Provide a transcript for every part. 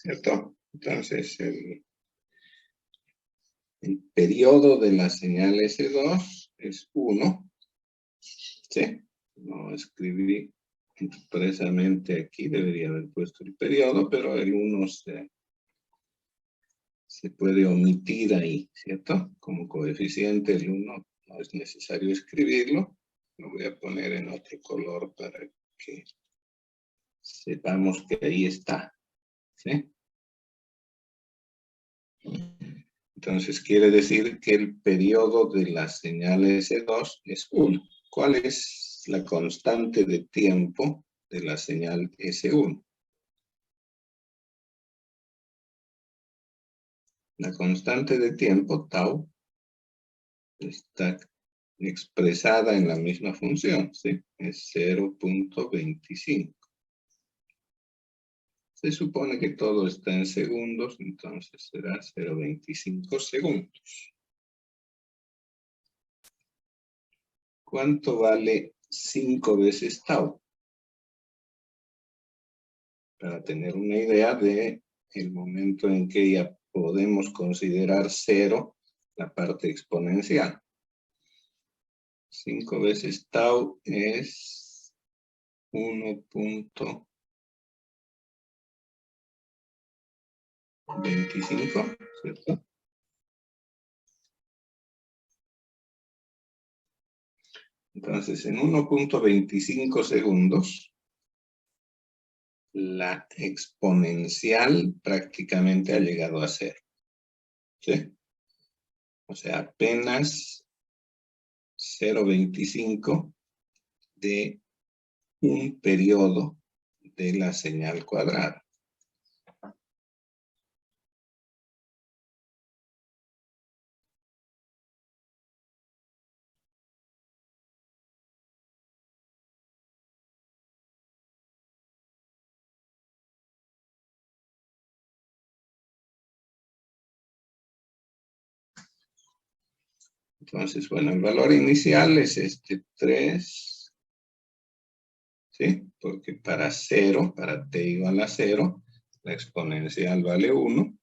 ¿cierto? Entonces, el periodo de la señal S2 es 1, ¿sí? No escribí expresamente aquí, debería haber puesto el periodo, pero el 1 se puede omitir ahí, ¿cierto? Como coeficiente el 1 no es necesario escribirlo. Lo voy a poner en otro color para que sepamos que ahí está, ¿sí? Entonces quiere decir que el periodo de la señal S2 es 1. ¿Cuál es la constante de tiempo de la señal S1? La constante de tiempo, tau, está expresada en la misma función, ¿sí? Es 0.25. Se supone que todo está en segundos, entonces será 0.25 segundos. ¿Cuánto vale 5 veces tau? Para tener una idea de el momento en que ya podemos considerar 0 la parte exponencial. 5 veces tau es 1.25, ¿cierto? Entonces, en 1.25 segundos, la exponencial prácticamente ha llegado a 0. ¿Sí? O sea, apenas 0.25 de un periodo de la señal cuadrada. Entonces, bueno, el valor inicial es este 3, ¿sí? Porque para 0, para t igual a 0, la exponencial vale 1.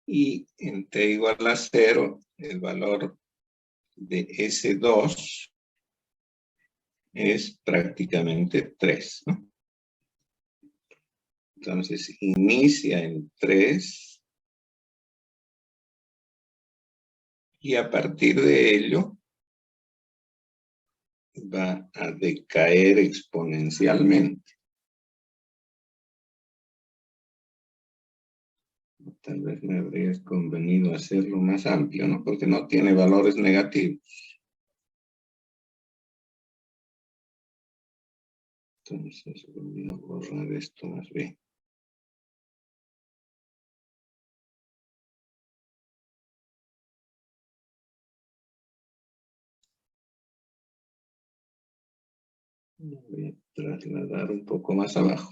Y en t igual a 0, el valor de S2 es prácticamente 3, ¿no? Entonces, inicia en 3 y a partir de ello va a decaer exponencialmente. Tal vez me habría convenido hacerlo más amplio, ¿no? Porque no tiene valores negativos. Entonces voy a borrar esto más bien. Lo voy a trasladar un poco más abajo.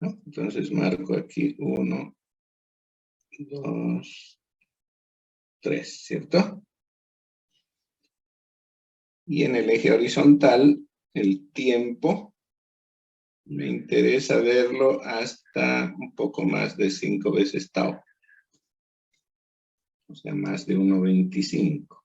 ¿No? Entonces marco aquí 1, 2, 3, ¿cierto? Y en el eje horizontal, el tiempo, me interesa verlo hasta un poco más de 5 veces tau. O sea, más de 1.25.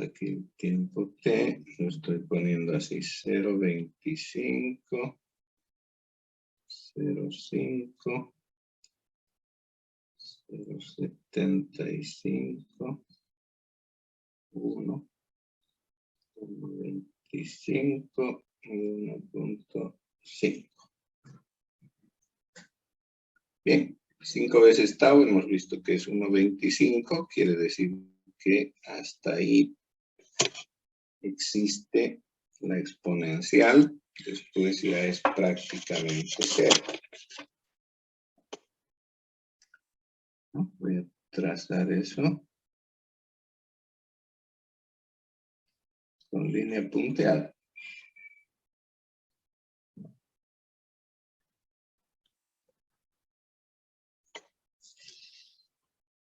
Aquí el tiempo t, lo estoy poniendo así, 0.25, 0.5, 0.75, 1, 1.25 y 1.5. Bien, 5 veces tau, hemos visto que es 1.25, quiere decir que hasta ahí existe la exponencial, después ya es prácticamente 0. ¿No? Voy a trazar eso con línea punteada.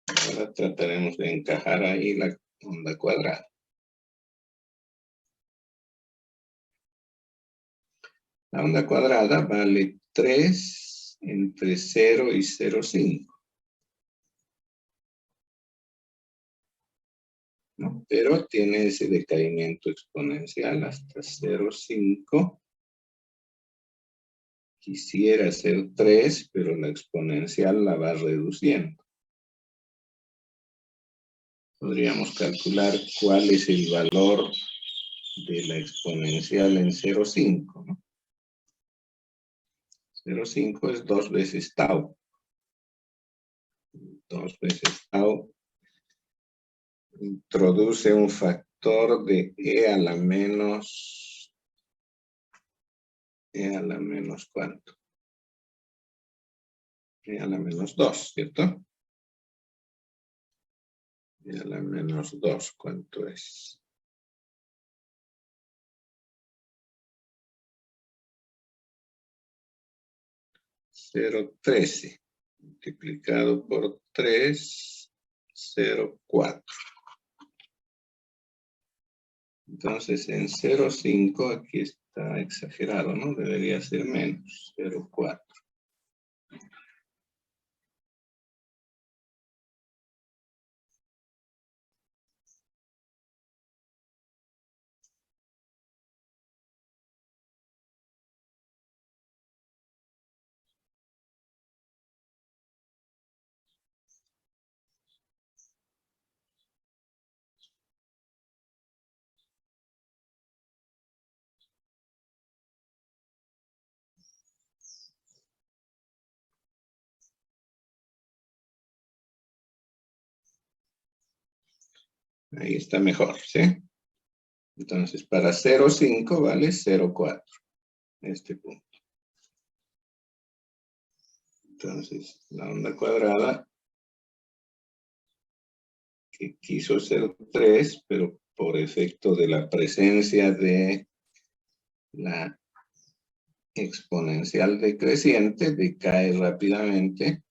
Ahora trataremos de encajar ahí la onda cuadrada. La onda cuadrada vale 3 entre 0 y 0,5. ¿No? Pero tiene ese decaimiento exponencial hasta 0,5. Quisiera ser 3, pero la exponencial la va reduciendo. Podríamos calcular cuál es el valor de la exponencial en 0,5, ¿no? 0,5 es 2 veces tau. 2 veces tau introduce un factor de e a la menos ¿cuánto? E a la menos 2, ¿cierto? E a la menos 2, ¿cuánto es? 0,13 multiplicado por 3, 0,4. Entonces en 0,5 aquí está exagerado, ¿no? Debería ser menos, 0,4. Ahí está mejor, ¿sí? Entonces, para 0,5 vale 0,4. Este punto. Entonces, la onda cuadrada, que quiso ser 3, pero por efecto de la presencia de la exponencial decreciente, decae rápidamente.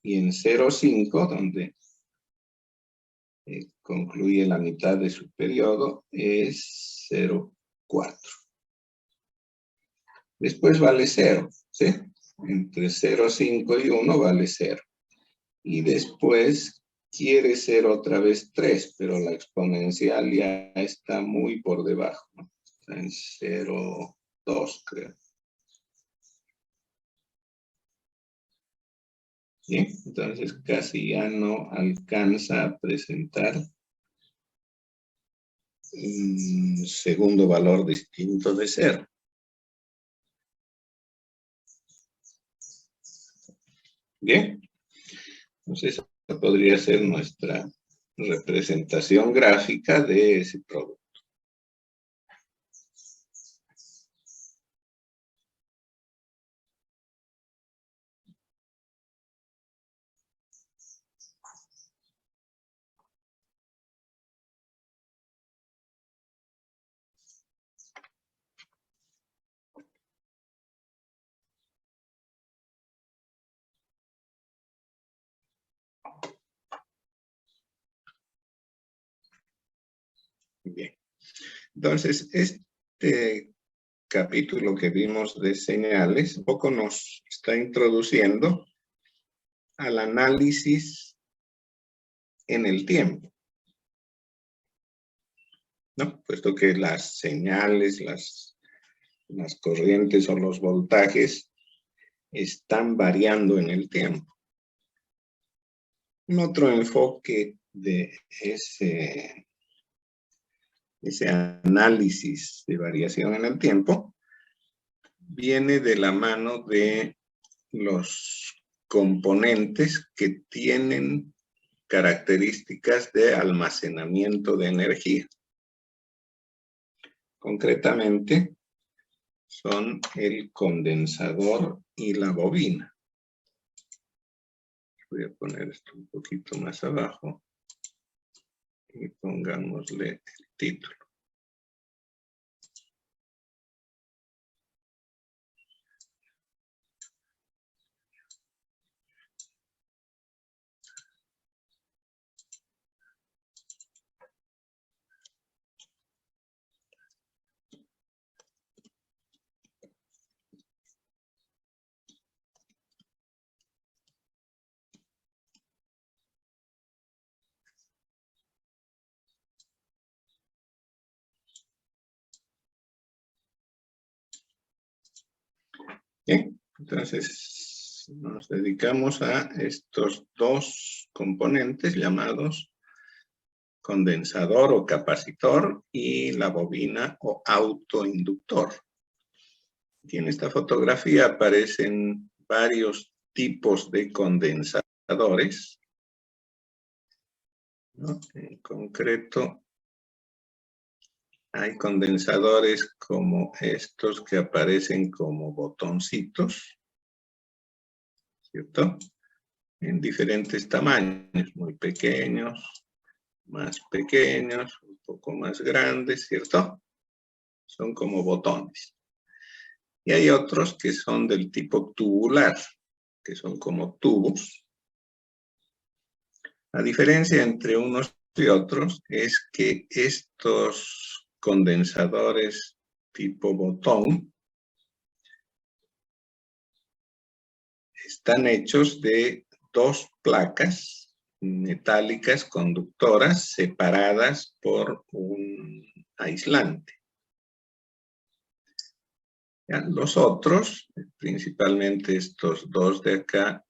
Y en 0,5, donde concluye la mitad de su periodo, es 0,4. Después vale 0, ¿sí? Entre 0,5 y 1 vale 0. Y después quiere ser otra vez 3, pero la exponencial ya está muy por debajo, ¿no? Está en 0,2, creo. ¿Sí? Entonces casi ya no alcanza a presentar un segundo valor distinto de 0. Bien, entonces esa podría ser nuestra representación gráfica de ese producto. Bien, entonces este capítulo que vimos de señales un poco nos está introduciendo al análisis en el tiempo, ¿no? Puesto que las señales, las corrientes o los voltajes están variando en el tiempo. Un otro enfoque de ese análisis de variación en el tiempo viene de la mano de los componentes que tienen características de almacenamiento de energía. Concretamente, son el condensador y la bobina. Voy a poner esto un poquito más abajo y pongámosle el título. Bien, entonces nos dedicamos a estos dos componentes llamados condensador o capacitor y la bobina o autoinductor. Y en esta fotografía aparecen varios tipos de condensadores, ¿no? En concreto, hay condensadores como estos que aparecen como botoncitos, ¿cierto? En diferentes tamaños, muy pequeños, más pequeños, un poco más grandes, ¿cierto? Son como botones. Y hay otros que son del tipo tubular, que son como tubos. La diferencia entre unos y otros es que estos condensadores tipo botón están hechos de dos placas metálicas conductoras separadas por un aislante. ¿Ya? Los otros, principalmente estos dos de acá,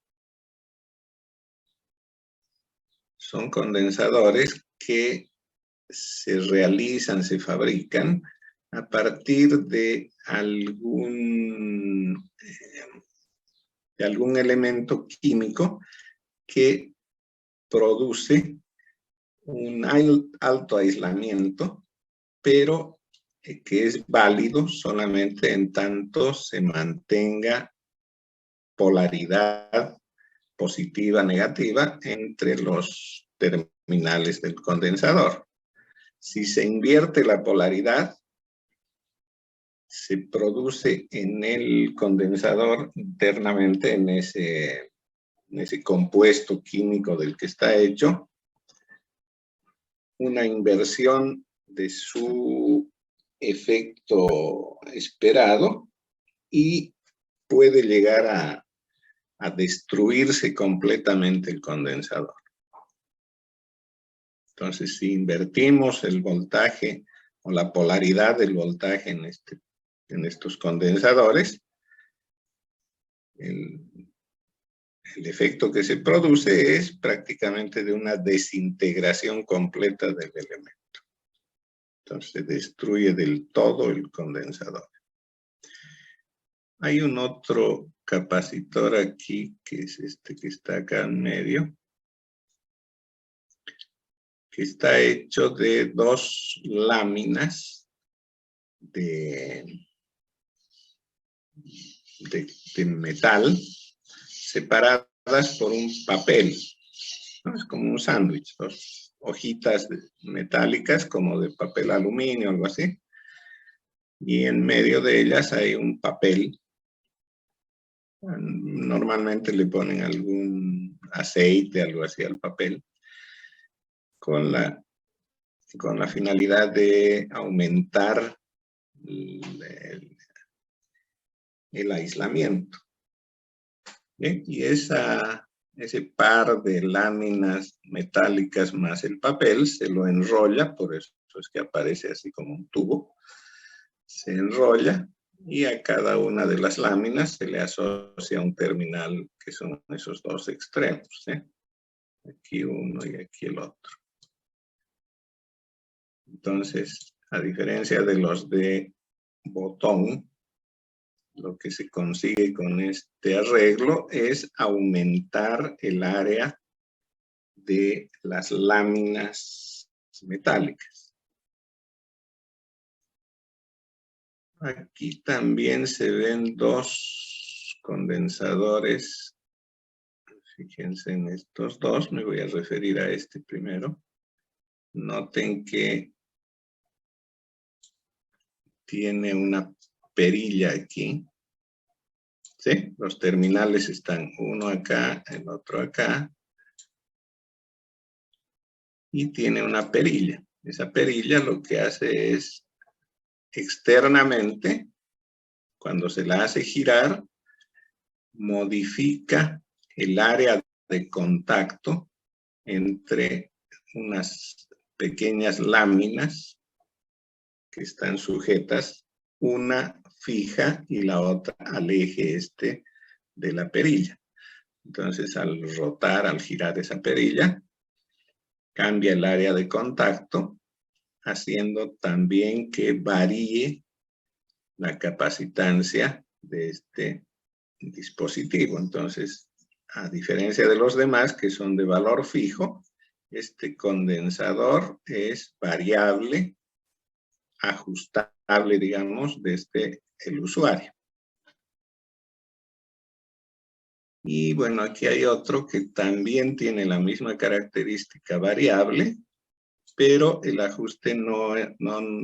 son condensadores que se realizan, se fabrican a partir de algún elemento químico que produce un alto aislamiento, pero que es válido solamente en tanto se mantenga polaridad positiva, negativa entre los terminales del condensador. Si se invierte la polaridad, se produce en el condensador internamente, en ese compuesto químico del que está hecho, una inversión de su efecto esperado y puede llegar a destruirse completamente el condensador. Entonces, si invertimos el voltaje o la polaridad del voltaje en estos condensadores, el efecto que se produce es prácticamente de una desintegración completa del elemento. Entonces, se destruye del todo el condensador. Hay un otro capacitor aquí, que es este que está acá en medio, que está hecho de dos láminas de metal separadas por un papel, ¿no? Es como un sándwich, dos hojitas metálicas como de papel aluminio o algo así, y en medio de ellas hay un papel. Normalmente le ponen algún aceite, algo así al papel, con la finalidad de aumentar el aislamiento. ¿Bien? Y ese par de láminas metálicas más el papel se lo enrolla, por eso es que aparece así como un tubo. Se enrolla y a cada una de las láminas se le asocia un terminal, que son esos dos extremos, ¿sí? Aquí uno y aquí el otro. Entonces, a diferencia de los de botón, lo que se consigue con este arreglo es aumentar el área de las láminas metálicas. Aquí también se ven dos condensadores. Fíjense en estos dos, me voy a referir a este primero. Noten que tiene una perilla aquí. ¿Sí? Los terminales están uno acá, el otro acá. Y tiene una perilla. Esa perilla lo que hace es externamente, cuando se la hace girar, modifica el área de contacto entre unas pequeñas láminas que están sujetas una fija y la otra al eje de la perilla. Entonces, al rotar, al girar esa perilla, cambia el área de contacto, haciendo también que varíe la capacitancia de este dispositivo. Entonces, a diferencia de los demás que son de valor fijo, este condensador es variable, ajustable, digamos, desde el usuario. Y bueno, aquí hay otro que también tiene la misma característica variable, pero el ajuste no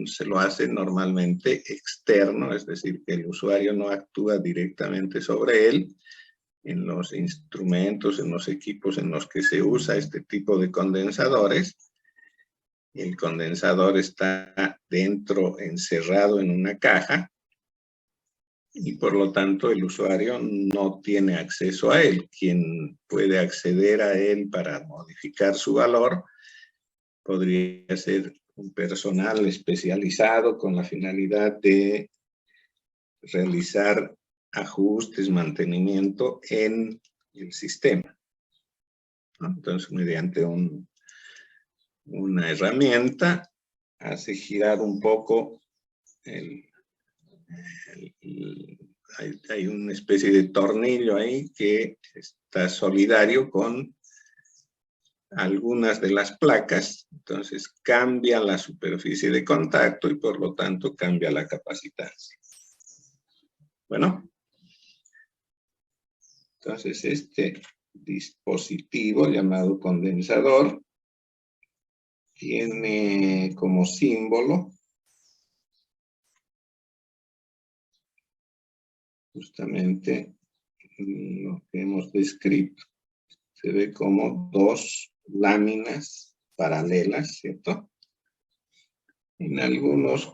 se lo hace normalmente externo, es decir, que el usuario no actúa directamente sobre él. En los instrumentos, en los equipos en los que se usa este tipo de condensadores, el condensador está dentro, encerrado en una caja, y por lo tanto el usuario no tiene acceso a él. Quien puede acceder a él para modificar su valor podría ser un personal especializado con la finalidad de realizar ajustes, mantenimiento en el sistema, ¿no? Entonces, mediante una herramienta, hace girar un poco hay una especie de tornillo ahí que está solidario con algunas de las placas, entonces cambia la superficie de contacto y por lo tanto cambia la capacitancia. Bueno, entonces este dispositivo llamado condensador tiene como símbolo justamente lo que hemos descrito. Se ve como dos láminas paralelas, ¿cierto? En algunos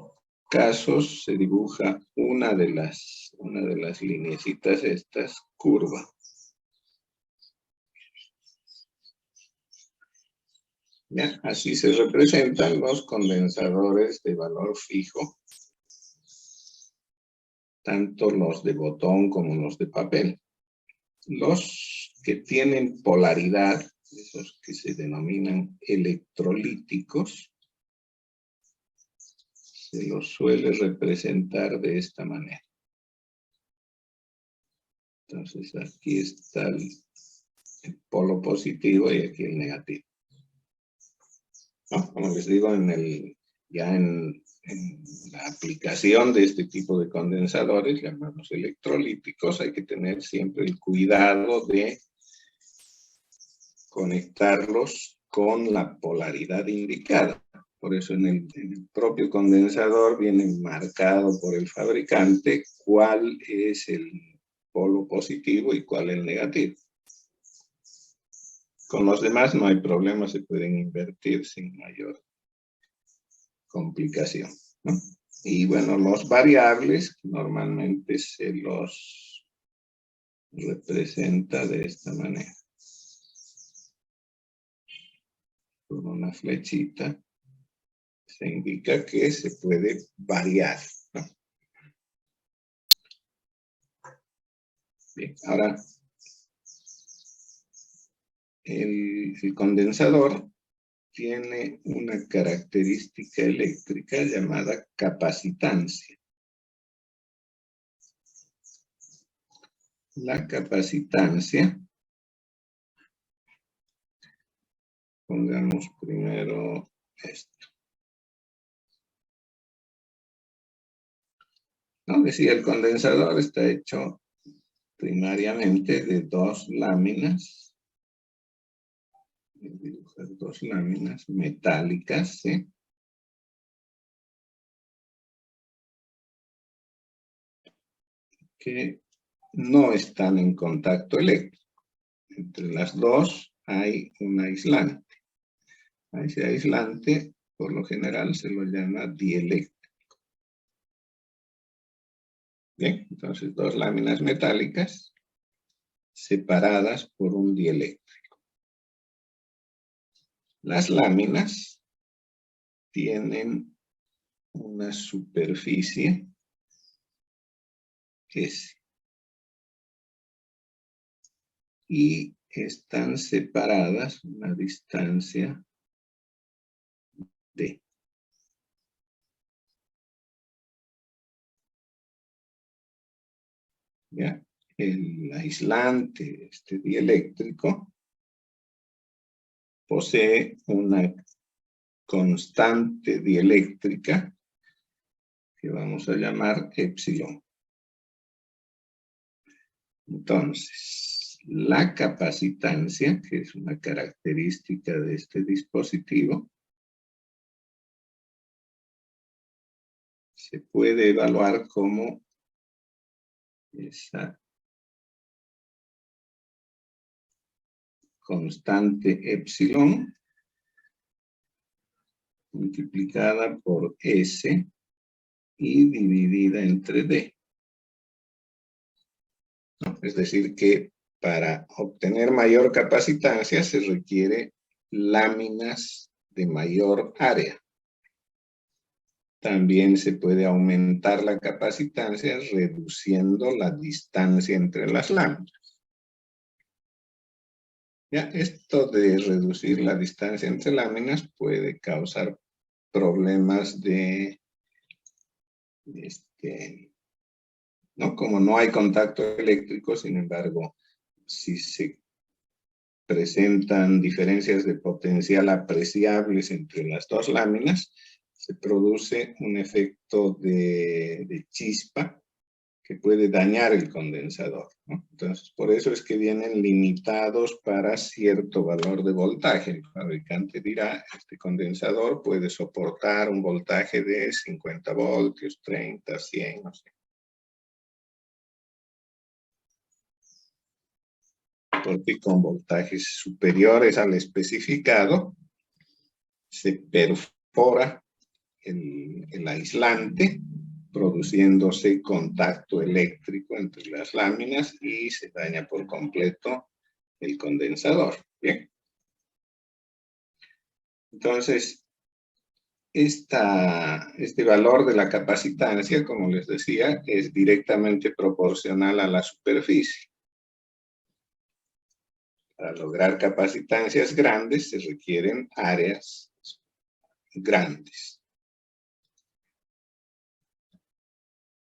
casos se dibuja una de las lineecitas estas curva. ¿Ya? Así se representan los condensadores de valor fijo, tanto los de botón como los de papel. Los que tienen polaridad, esos que se denominan electrolíticos, se los suele representar de esta manera. Entonces aquí está el polo positivo y aquí el negativo. ¿No? Como les digo, ya en la aplicación de este tipo de condensadores llamados electrolíticos, hay que tener siempre el cuidado de conectarlos con la polaridad indicada. Por eso en el propio condensador viene marcado por el fabricante cuál es el polo positivo y cuál el negativo. Con los demás no hay problema, se pueden invertir sin mayor complicación, ¿no? Y bueno, los variables normalmente se los representa de esta manera. Con una flechita se indica que se puede variar, ¿no? Bien, ahora el condensador tiene una característica eléctrica llamada capacitancia. La capacitancia, pongamos primero esto. ¿No? Decía, el condensador está hecho primariamente de dos láminas. Voy a dibujar dos láminas metálicas, ¿sí? Que no están en contacto eléctrico. Entre las dos hay un aislante. A ese aislante, por lo general, se lo llama dieléctrico. Bien, entonces dos láminas metálicas separadas por un dieléctrico. Las láminas tienen una superficie S. Y están separadas una distancia D. ¿Ya? El aislante dieléctrico posee una constante dieléctrica que vamos a llamar epsilon. Entonces, la capacitancia, que es una característica de este dispositivo, se puede evaluar como esa constante epsilon multiplicada por S y dividida entre D. ¿No? Es decir, que para obtener mayor capacitancia se requiere láminas de mayor área. También se puede aumentar la capacitancia reduciendo la distancia entre las láminas. Ya, esto de reducir la distancia entre láminas puede causar problemas ¿no? Como no hay contacto eléctrico, sin embargo, si se presentan diferencias de potencial apreciables entre las dos láminas, se produce un efecto de chispa que puede dañar el condensador, ¿no? Entonces, por eso es que vienen limitados para cierto valor de voltaje. El fabricante dirá, este condensador puede soportar un voltaje de 50 voltios, 30, 100, no sé. Porque con voltajes superiores al especificado se perfora el aislante, produciéndose contacto eléctrico entre las láminas y se daña por completo el condensador. Bien. Entonces, este valor de la capacitancia, como les decía, es directamente proporcional a la superficie. Para lograr capacitancias grandes se requieren áreas grandes.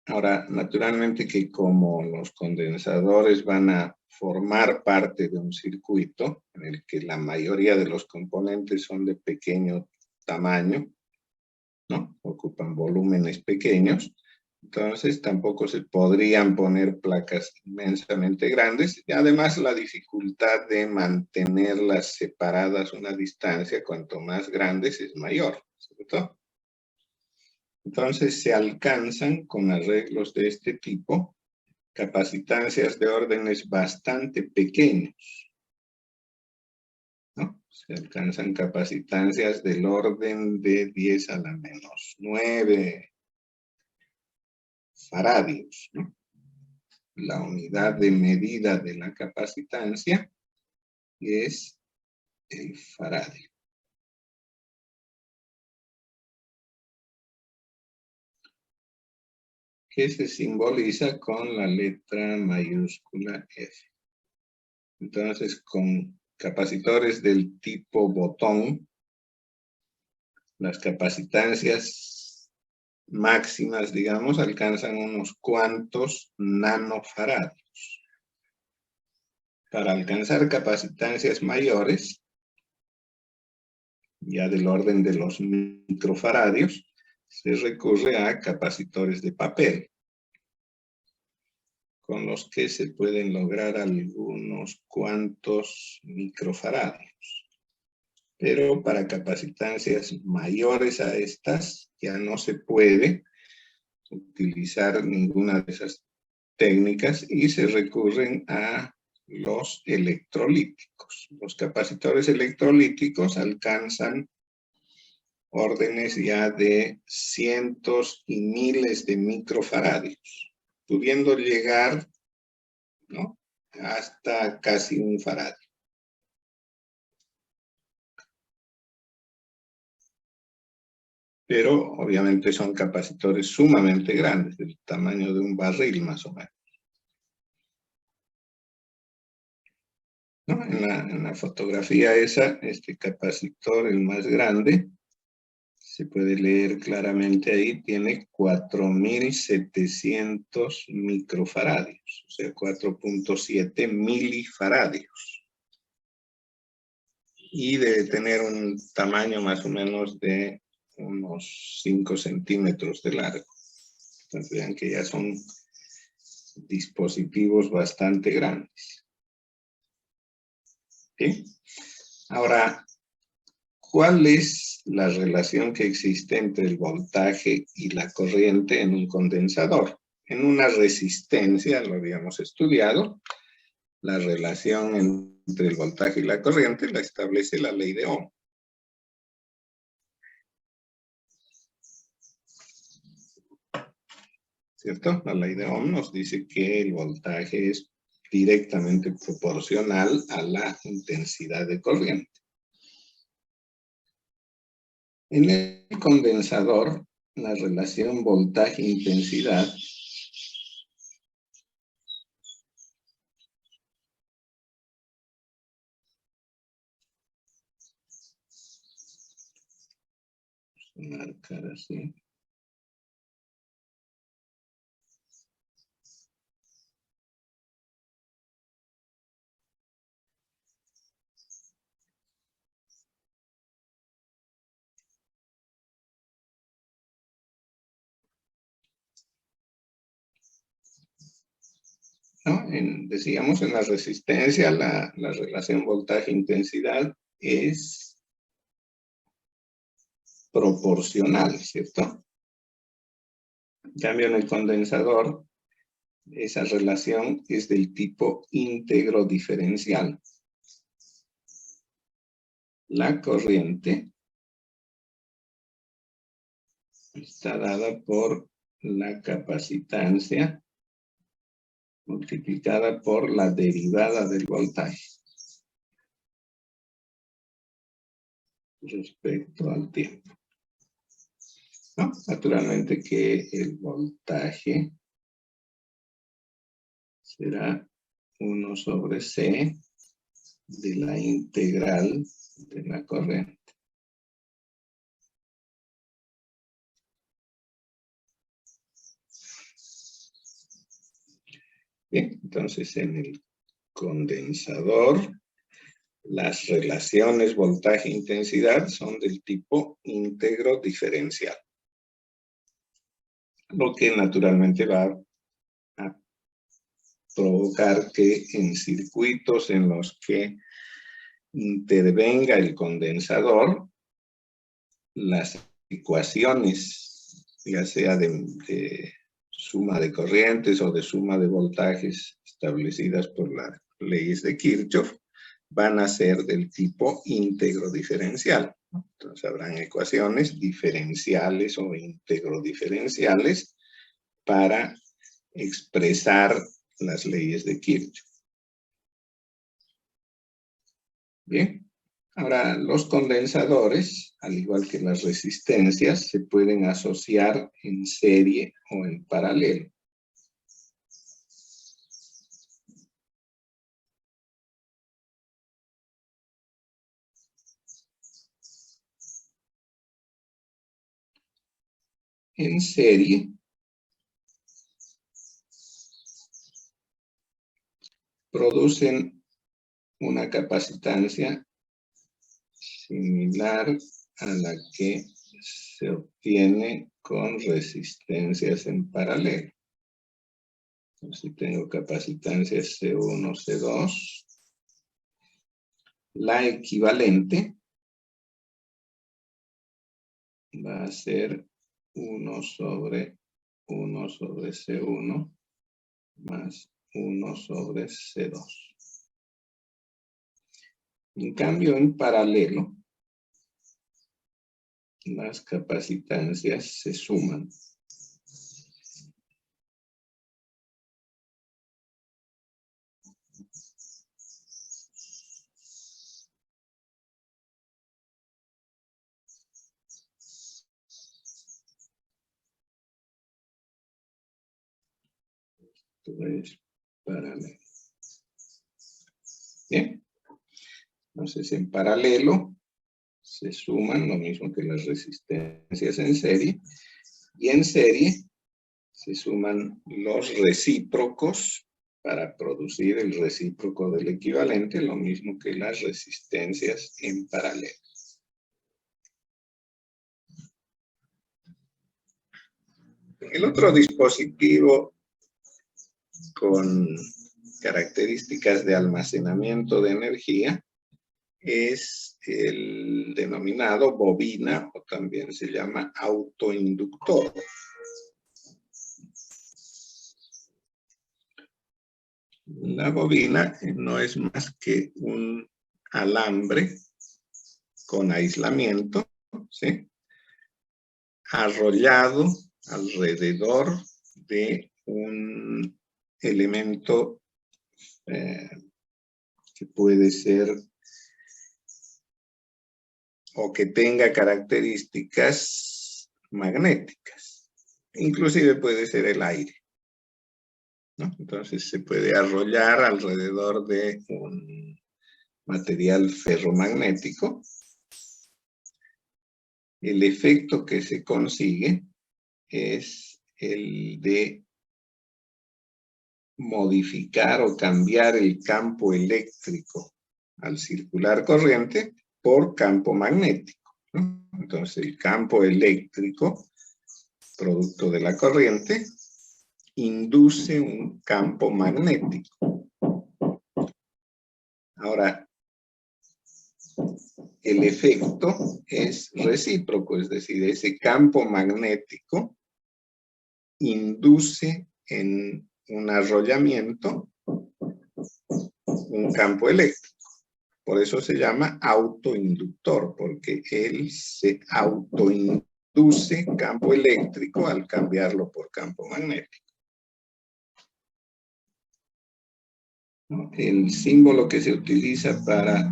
Ahora, naturalmente que como los condensadores van a formar parte de un circuito en el que la mayoría de los componentes son de pequeño tamaño, ¿no? Ocupan volúmenes pequeños, entonces tampoco se podrían poner placas inmensamente grandes y además la dificultad de mantenerlas separadas una distancia cuanto más grandes es mayor, ¿cierto? Entonces se alcanzan con arreglos de este tipo capacitancias de órdenes bastante pequeños, ¿no? Se alcanzan capacitancias del orden de 10 a la menos 9 faradios, ¿no? La unidad de medida de la capacitancia es el faradio. Que se simboliza con la letra mayúscula F. Entonces, con capacitores del tipo botón, las capacitancias máximas, digamos, alcanzan unos cuantos nanofaradios. Para alcanzar capacitancias mayores, ya del orden de los microfaradios, se recurre a capacitores de papel, con los que se pueden lograr algunos cuantos microfaradios. Pero para capacitancias mayores a estas ya no se puede utilizar ninguna de esas técnicas y se recurren a los electrolíticos. Los capacitores electrolíticos alcanzan órdenes ya de cientos y miles de microfaradios, pudiendo llegar, ¿no?, hasta casi un faradio. pero obviamente son capacitores sumamente grandes, del tamaño de un barril más o menos. ¿No? En la fotografía esa, este capacitor, el más grande, se puede leer claramente ahí, tiene 4.700 microfaradios, o sea, 4.7 milifaradios. Y debe tener un tamaño más o menos de unos 5 centímetros de largo. Entonces vean que ya son dispositivos bastante grandes. ¿Sí? Ahora, ¿cuál es la relación que existe entre el voltaje y la corriente en un condensador? En una resistencia, lo habíamos estudiado, la relación entre el voltaje y la corriente la establece la ley de Ohm. ¿Cierto? La ley de Ohm nos dice que el voltaje es directamente proporcional a la intensidad de corriente. En el condensador, la relación voltaje-intensidad marcar así. ¿No? Decíamos en la resistencia, la relación voltaje-intensidad es proporcional, ¿cierto? En cambio, en el condensador, esa relación es del tipo íntegro diferencial. La corriente está dada por la capacitancia multiplicada por la derivada del voltaje respecto al tiempo. ¿No? Naturalmente que el voltaje será 1 sobre C de la integral de la corriente. Bien, entonces en el condensador, las relaciones voltaje-intensidad son del tipo íntegro diferencial. Lo que naturalmente va a provocar que en circuitos en los que intervenga el condensador, las ecuaciones, ya sea de suma de corrientes o de suma de voltajes establecidas por las leyes de Kirchhoff, van a ser del tipo íntegro diferencial. Entonces habrán ecuaciones diferenciales o íntegro diferenciales para expresar las leyes de Kirchhoff. Bien, ahora los condensadores, al igual que las resistencias, se pueden asociar en serie o en paralelo. En serie, producen una capacitancia similar a la que se obtiene con resistencias en paralelo. Si tengo capacitancias C1, C2, la equivalente va a ser 1 sobre C1 más 1 sobre C2. En cambio, en paralelo, las capacitancias se suman. Esto es paralelo. Bien. Entonces, en paralelo se suman lo mismo que las resistencias en serie. Y en serie se suman los recíprocos para producir el recíproco del equivalente, lo mismo que las resistencias en paralelo. El otro dispositivo con características de almacenamiento de energía es el denominado bobina, o también se llama autoinductor. La bobina no es más que un alambre con aislamiento, ¿sí?, arrollado alrededor de un elemento que puede ser o que tenga características magnéticas. Inclusive puede ser el aire, ¿no? Entonces se puede arrollar alrededor de un material ferromagnético. El efecto que se consigue es el de modificar o cambiar el campo eléctrico al circular corriente por campo magnético, ¿no? Entonces el campo eléctrico, producto de la corriente, induce un campo magnético. Ahora, el efecto es recíproco, es decir, ese campo magnético induce en un arrollamiento un campo eléctrico. Por eso se llama autoinductor, porque él se autoinduce campo eléctrico al cambiarlo por campo magnético. El símbolo que se utiliza para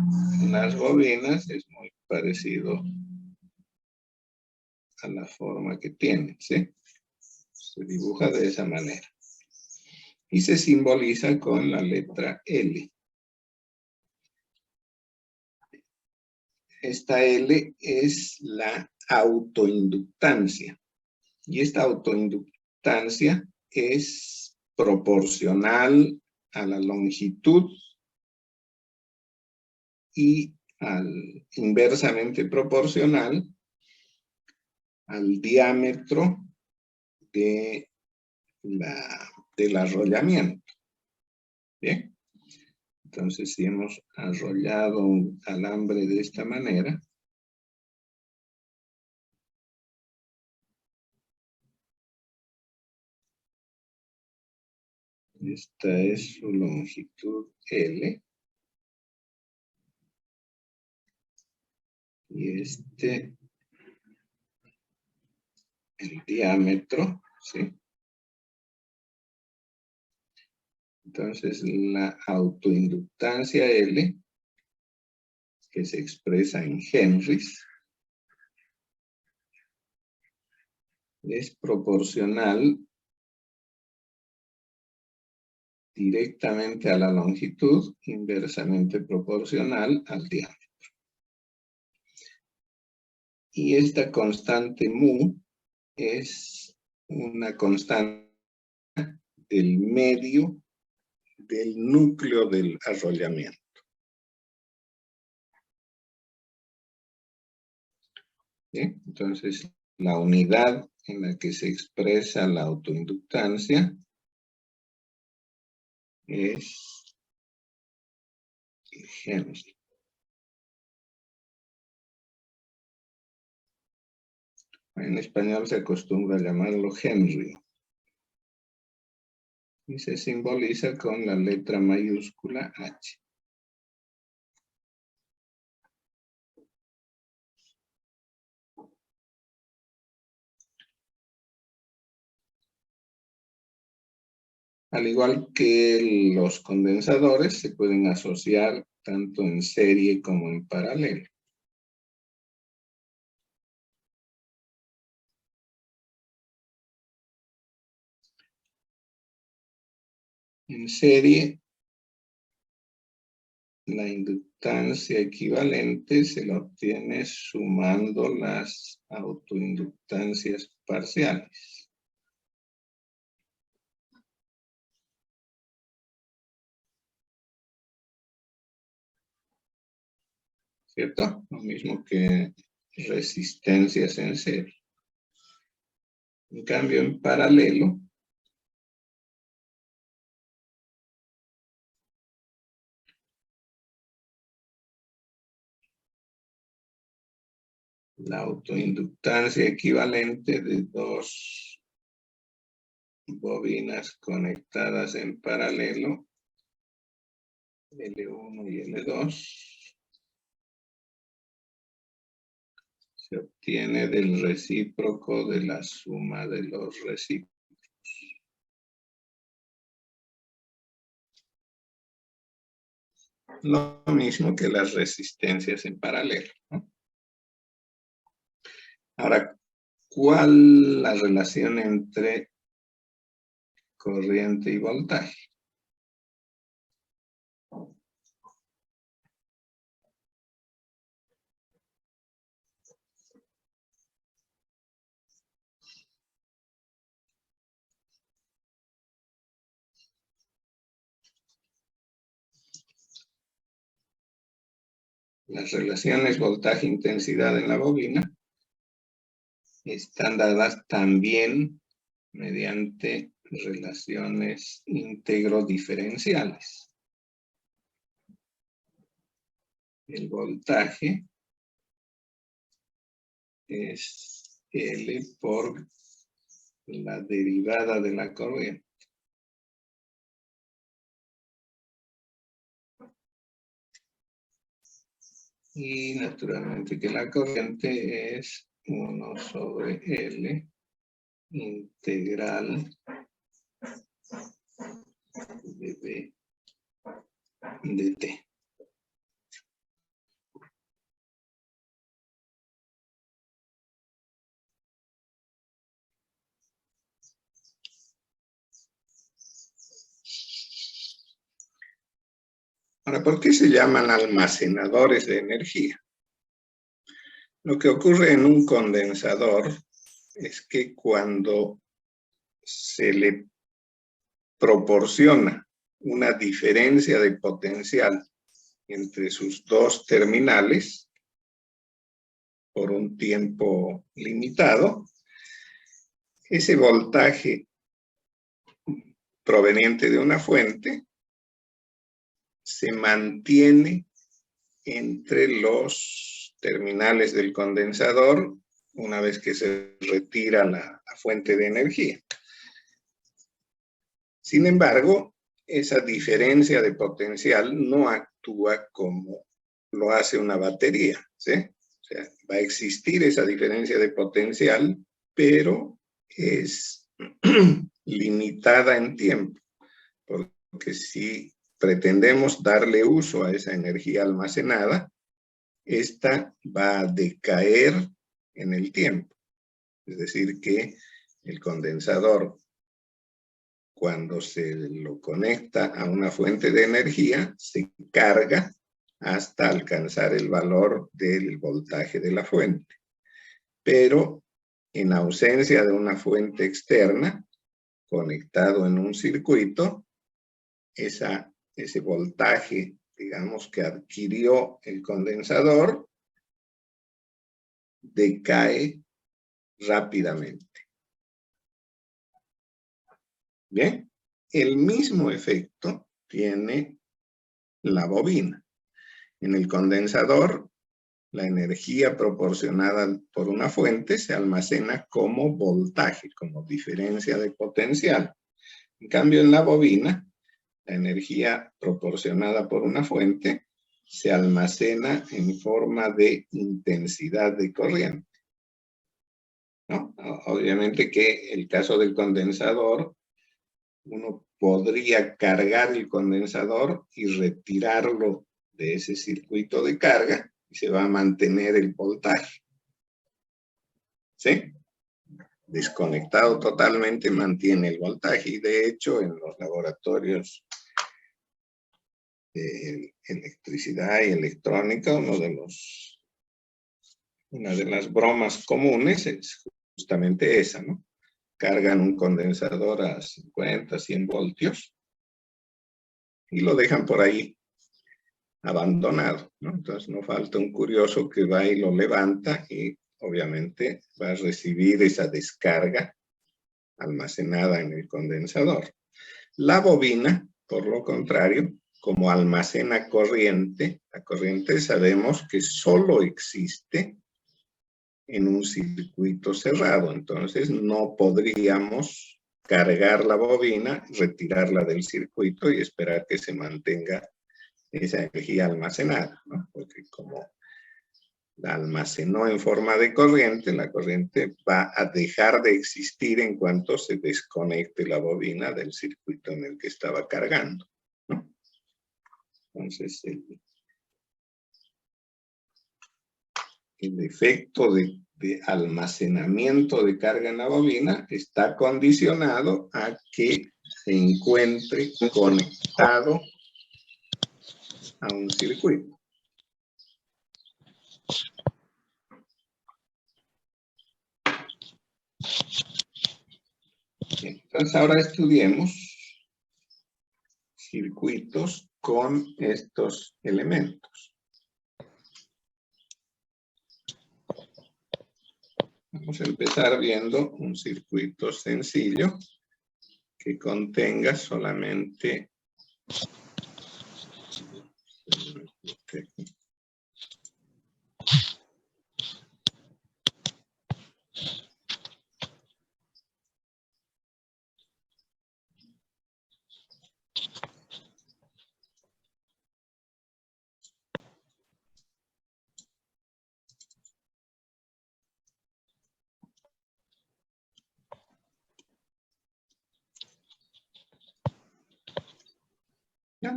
las bobinas es muy parecido a la forma que tiene, ¿sí? Se dibuja de esa manera. Y se simboliza con la letra L. Esta L es la autoinductancia. Y esta autoinductancia es proporcional a la longitud y inversamente proporcional al diámetro del arrollamiento. ¿Bien? Entonces, si hemos arrollado un alambre de esta manera, esta es su longitud L. Y el diámetro, ¿sí? Entonces, la autoinductancia L, que se expresa en henries, es proporcional directamente a la longitud, inversamente proporcional al diámetro. Y esta constante mu es una constante del medio del núcleo del arrollamiento. ¿Sí? Entonces, la unidad en la que se expresa la autoinductancia es Henry. En español se acostumbra a llamarlo Henry. Y se simboliza con la letra mayúscula H. Al igual que los condensadores, se pueden asociar tanto en serie como en paralelo. En serie, la inductancia equivalente se la obtiene sumando las autoinductancias parciales. ¿Cierto? Lo mismo que resistencias en serie. En cambio, en paralelo, la autoinductancia equivalente de dos bobinas conectadas en paralelo, L1 y L2, se obtiene del recíproco de la suma de los recíprocos. Lo mismo que las resistencias en paralelo, ¿no? Ahora, ¿cuál la relación entre corriente y voltaje? Las relaciones voltaje-intensidad en la bobina están dadas también mediante relaciones íntegro-diferenciales. El voltaje es L por la derivada de la corriente. Y naturalmente que la corriente es 1 sobre L integral de B de T. Ahora, ¿por qué se llaman almacenadores de energía? Lo que ocurre en un condensador es que cuando se le proporciona una diferencia de potencial entre sus dos terminales por un tiempo limitado, ese voltaje proveniente de una fuente se mantiene entre los terminales del condensador una vez que se retira la fuente de energía. Sin embargo, esa diferencia de potencial no actúa como lo hace una batería, ¿sí? O sea, va a existir esa diferencia de potencial, pero es limitada en tiempo, porque si pretendemos darle uso a esa energía almacenada, esta va a decaer en el tiempo. Es decir, que el condensador, cuando se lo conecta a una fuente de energía, se carga hasta alcanzar el valor del voltaje de la fuente. Pero en ausencia de una fuente externa, conectado en un circuito, ese voltaje, digamos, que adquirió el condensador, decae rápidamente. Bien, el mismo efecto tiene la bobina. En el condensador, la energía proporcionada por una fuente se almacena como voltaje, como diferencia de potencial. En cambio, en la bobina, la energía proporcionada por una fuente se almacena en forma de intensidad de corriente, ¿no? Obviamente que el caso del condensador, uno podría cargar el condensador y retirarlo de ese circuito de carga y se va a mantener el voltaje. ¿Sí? desconectado totalmente, mantiene el voltaje. Y de hecho, en los laboratorios de electricidad y electrónica, una de las bromas comunes es justamente esa, ¿no? Cargan un condensador a 50, 100 voltios y lo dejan por ahí abandonado, ¿no? Entonces no falta un curioso que va y lo levanta y obviamente va a recibir esa descarga almacenada en el condensador. La bobina, por lo contrario, como almacena corriente, la corriente sabemos que solo existe en un circuito cerrado, entonces no podríamos cargar la bobina, retirarla del circuito y esperar que se mantenga esa energía almacenada, ¿no? Porque como la almacenó en forma de corriente, la corriente va a dejar de existir en cuanto se desconecte la bobina del circuito en el que estaba cargando, ¿no? Entonces, el efecto de almacenamiento de carga en la bobina está condicionado a que se encuentre conectado a un circuito. Entonces ahora estudiemos circuitos con estos elementos. Vamos a empezar viendo un circuito sencillo que contenga solamente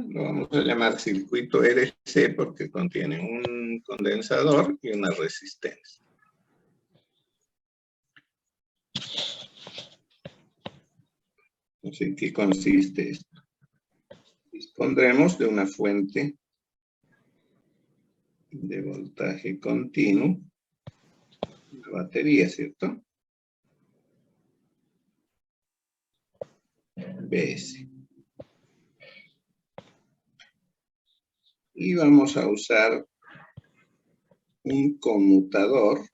lo vamos a llamar circuito RC porque contiene un condensador y una resistencia. ¿En qué consiste esto? Dispondremos de una fuente de voltaje continuo, una batería, ¿cierto? BS. Y vamos a usar un conmutador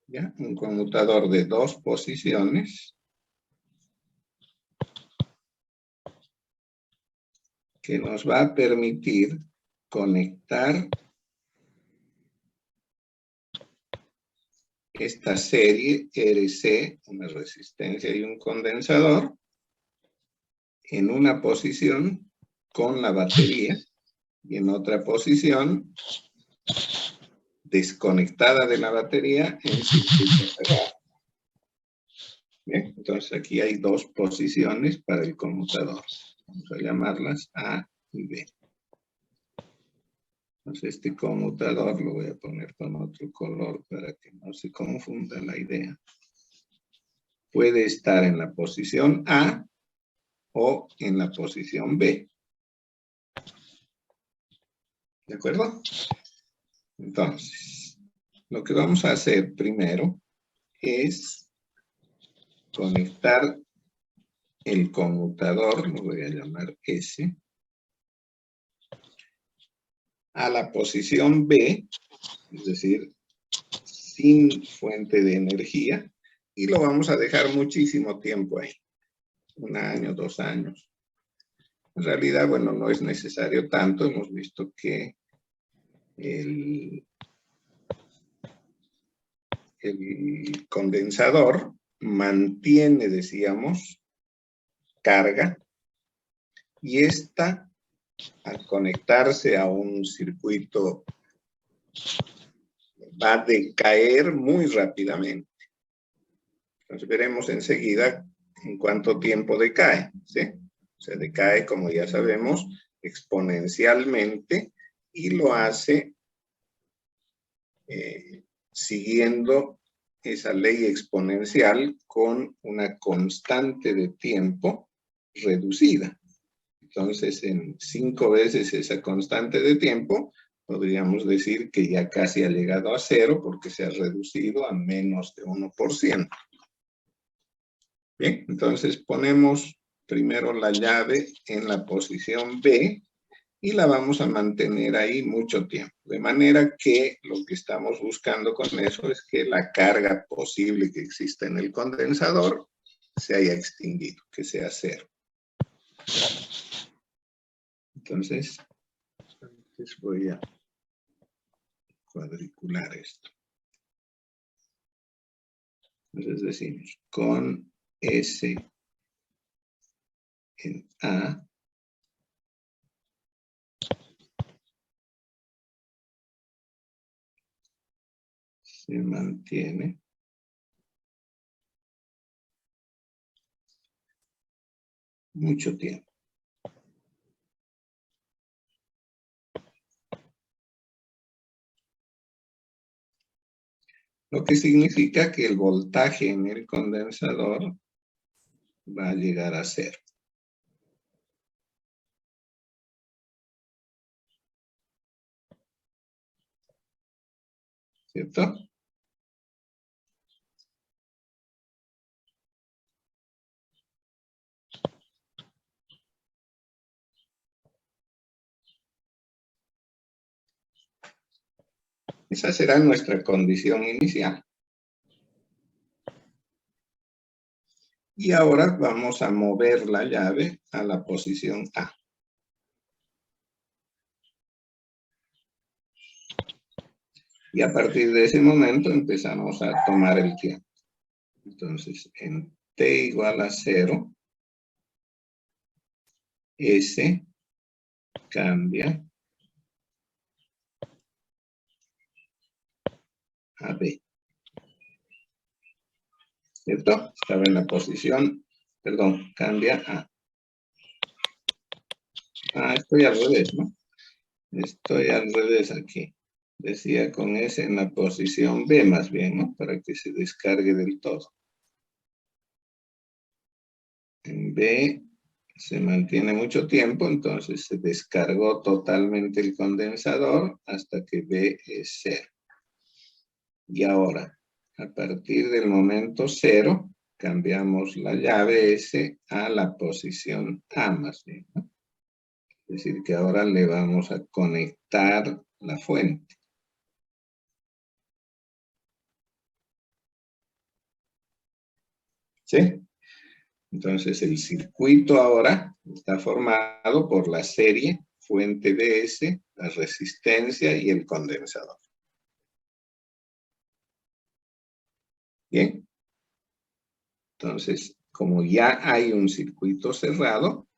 ¿ya? Un conmutador de 2 posiciones que nos va a permitir conectar esta serie RC, una resistencia y un condensador, en una posición con la batería y en otra posición desconectada de la batería en circuito cerrado. Bien, entonces aquí hay 2 posiciones para el conmutador. Vamos a llamarlas A y B. Entonces este conmutador lo voy a poner con otro color para que no se confunda la idea. Puede estar en la posición A o en la posición B. ¿De acuerdo? Entonces, lo que vamos a hacer primero es conectar el conmutador, lo voy a llamar S, a la posición B, es decir, sin fuente de energía, y lo vamos a dejar muchísimo tiempo ahí, 1 año, 2 años. En realidad, bueno, no es necesario tanto, hemos visto que el condensador mantiene, decíamos, carga, y esta, al conectarse a un circuito va a decaer muy rápidamente. Entonces veremos enseguida en cuánto tiempo decae, ¿sí? O sea, decae, como ya sabemos, exponencialmente y lo hace siguiendo esa ley exponencial con una constante de tiempo reducida. Entonces, en 5 veces esa constante de tiempo, podríamos decir que ya casi ha llegado a 0 porque se ha reducido a menos de 1%. Bien, entonces ponemos primero la llave en la posición B y la vamos a mantener ahí mucho tiempo. De manera que lo que estamos buscando con eso es que la carga posible que exista en el condensador se haya extinguido, que sea 0. Entonces voy a cuadricular esto. Entonces decimos, con S en A, se mantiene mucho tiempo. Lo que significa que el voltaje en el condensador va a llegar a 0. ¿Cierto? Esa será nuestra condición inicial. Y ahora vamos a mover la llave a la posición A. Y a partir de ese momento empezamos a tomar el tiempo. Entonces, en t igual a 0, S cambia a B. ¿Cierto? Estaba en la posición, perdón, cambia a... estoy al revés, ¿no? Estoy al revés aquí. Decía con S en la posición B más bien, ¿no? Para que se descargue del todo. En B se mantiene mucho tiempo, entonces se descargó totalmente el condensador hasta que B es 0. Y ahora, a partir del momento 0, cambiamos la llave S a la posición A más bien, ¿no? Es decir, que ahora le vamos a conectar la fuente. ¿Sí? Entonces el circuito ahora está formado por la serie fuente DS, la resistencia y el condensador. Bien. Entonces, como ya hay un circuito cerrado,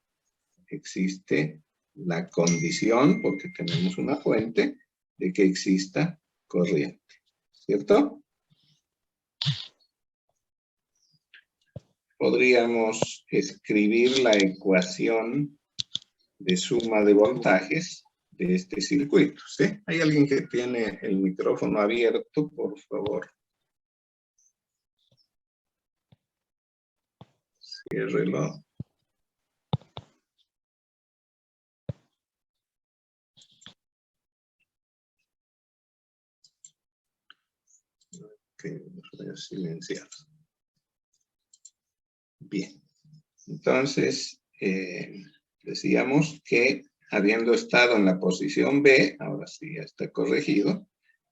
existe la condición, porque tenemos una fuente, de que exista corriente. ¿Cierto? Podríamos escribir la ecuación de suma de voltajes de este circuito, ¿sí? ¿Hay alguien que tiene el micrófono abierto, por favor? Ciérrelo. Ok, voy a silenciar. Bien. Entonces, decíamos que habiendo estado en la posición B, ahora sí ya está corregido,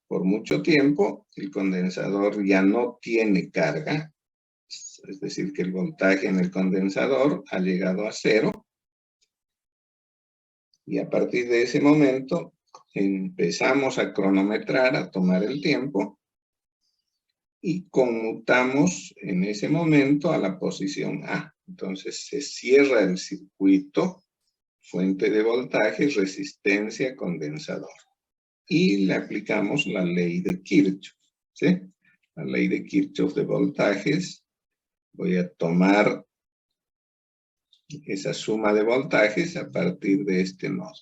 por mucho tiempo el condensador ya no tiene carga, es decir, que el voltaje en el condensador ha llegado a 0, y a partir de ese momento empezamos a cronometrar, a tomar el tiempo, y conmutamos en ese momento a la posición A. Entonces se cierra el circuito, fuente de voltaje, resistencia, condensador. y le aplicamos la ley de Kirchhoff, ¿sí? La ley de Kirchhoff de voltajes. Voy a tomar esa suma de voltajes a partir de este nodo.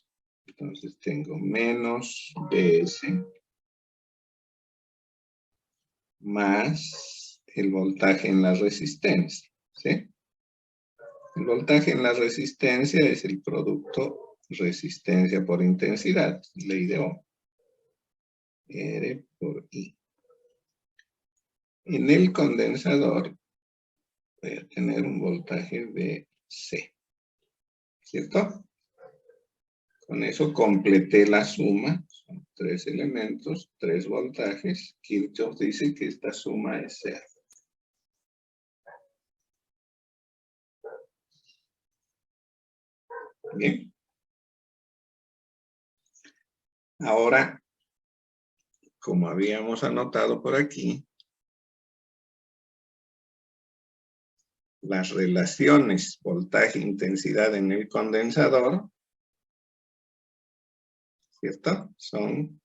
Entonces tengo menos Vs más el voltaje en la resistencia, ¿sí? El voltaje en la resistencia es el producto resistencia por intensidad, ley de Ohm, R por I. En el condensador voy a tener un voltaje de C, ¿cierto? Con eso completé la suma, son 3 elementos, 3 voltajes. Kirchhoff dice que esta suma es cero. Bien. Ahora, como habíamos anotado por aquí, las relaciones voltaje-intensidad en el condensador, ¿cierto? Son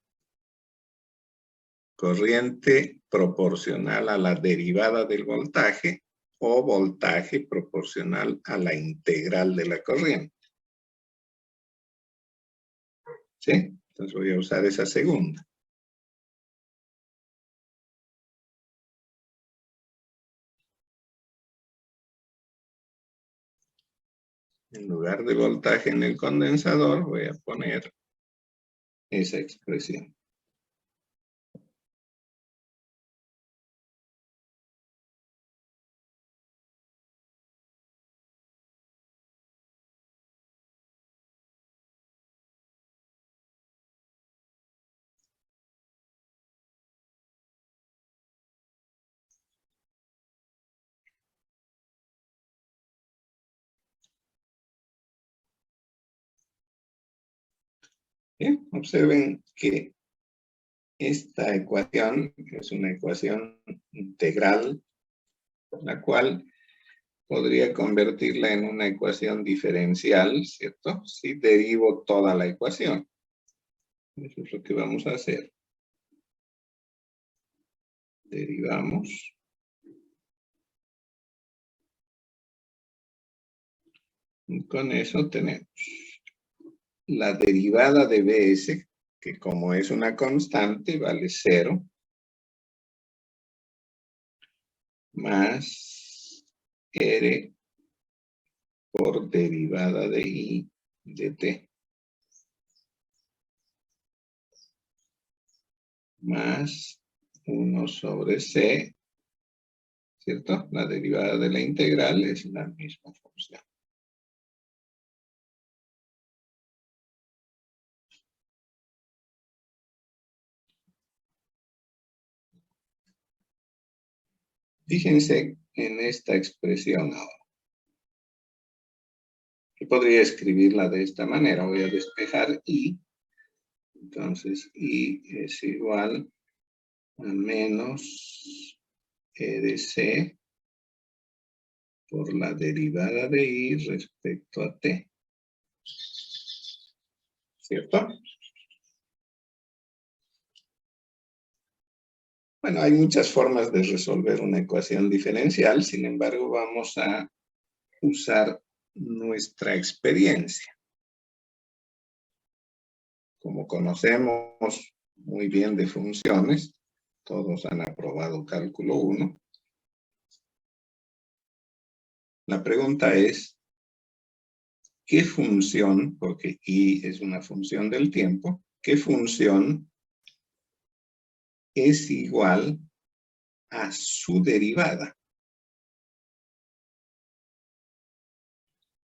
corriente proporcional a la derivada del voltaje o voltaje proporcional a la integral de la corriente. ¿Sí? Entonces voy a usar esa segunda. En lugar de voltaje en el condensador, voy a poner esa expresión. Bien, observen que esta ecuación es una ecuación integral, la cual podría convertirla en una ecuación diferencial, ¿cierto? Si derivo toda la ecuación. Eso es lo que vamos a hacer. Derivamos. Y con eso tenemos la derivada de Bs, que como es una constante, vale 0, más R por derivada de I de T, más 1 sobre C, ¿cierto? La derivada de la integral es la misma función. Fíjense en esta expresión ahora. Y podría escribirla de esta manera. Voy a despejar I. Entonces, I es igual a menos E de C por la derivada de I respecto a T. ¿Cierto? Bueno, hay muchas formas de resolver una ecuación diferencial. Sin embargo, vamos a usar nuestra experiencia. Como conocemos muy bien de funciones, todos han aprobado cálculo 1. La pregunta es, ¿qué función, porque I es una función del tiempo, qué función es igual a su derivada?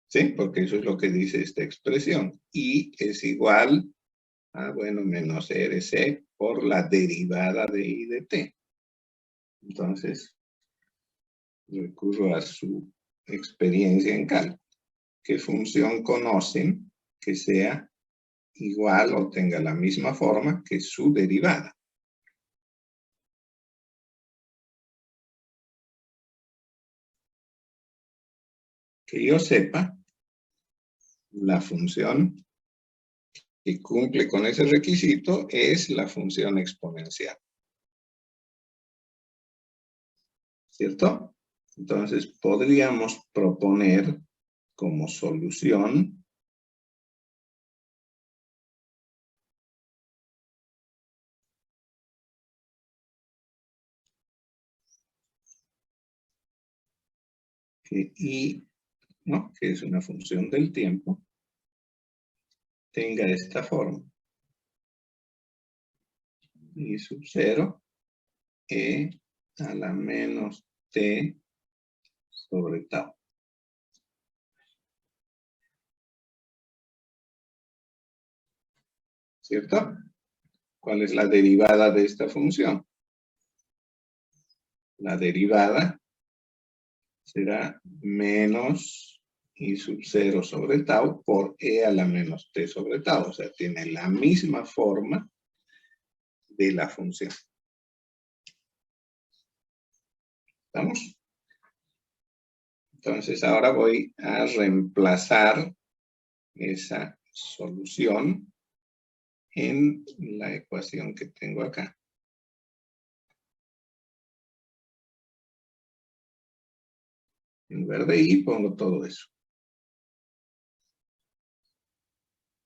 ¿Sí? Porque eso es lo que dice esta expresión. I es igual a, bueno, menos RC por la derivada de I de T. Entonces, recurro a su experiencia en cálculo. ¿Qué función conocen que sea igual o tenga la misma forma que su derivada? Que yo sepa, la función que cumple con ese requisito es la función exponencial. ¿Cierto? Entonces, podríamos proponer como solución que y, ¿no?, que es una función del tiempo, tenga esta forma. Y sub 0, e a la menos t sobre tau. ¿Cierto? ¿Cuál es la derivada de esta función? La derivada será menos i sub 0 sobre tau por e a la menos t sobre tau. O sea, tiene la misma forma de la función. ¿Estamos? Entonces, ahora voy a reemplazar esa solución en la ecuación que tengo acá. En lugar de i, pongo todo eso.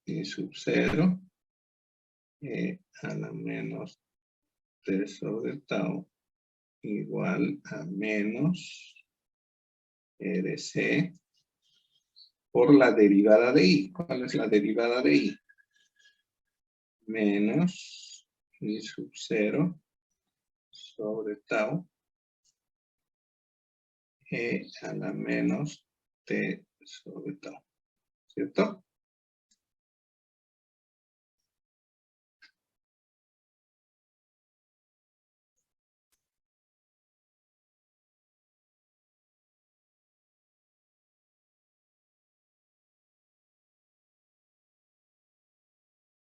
I sub 0, e a la menos t sobre tau igual a menos RC por la derivada de i. ¿Cuál es la derivada de i? Menos i sub 0 sobre tau e a la menos t sobre tau. ¿Cierto?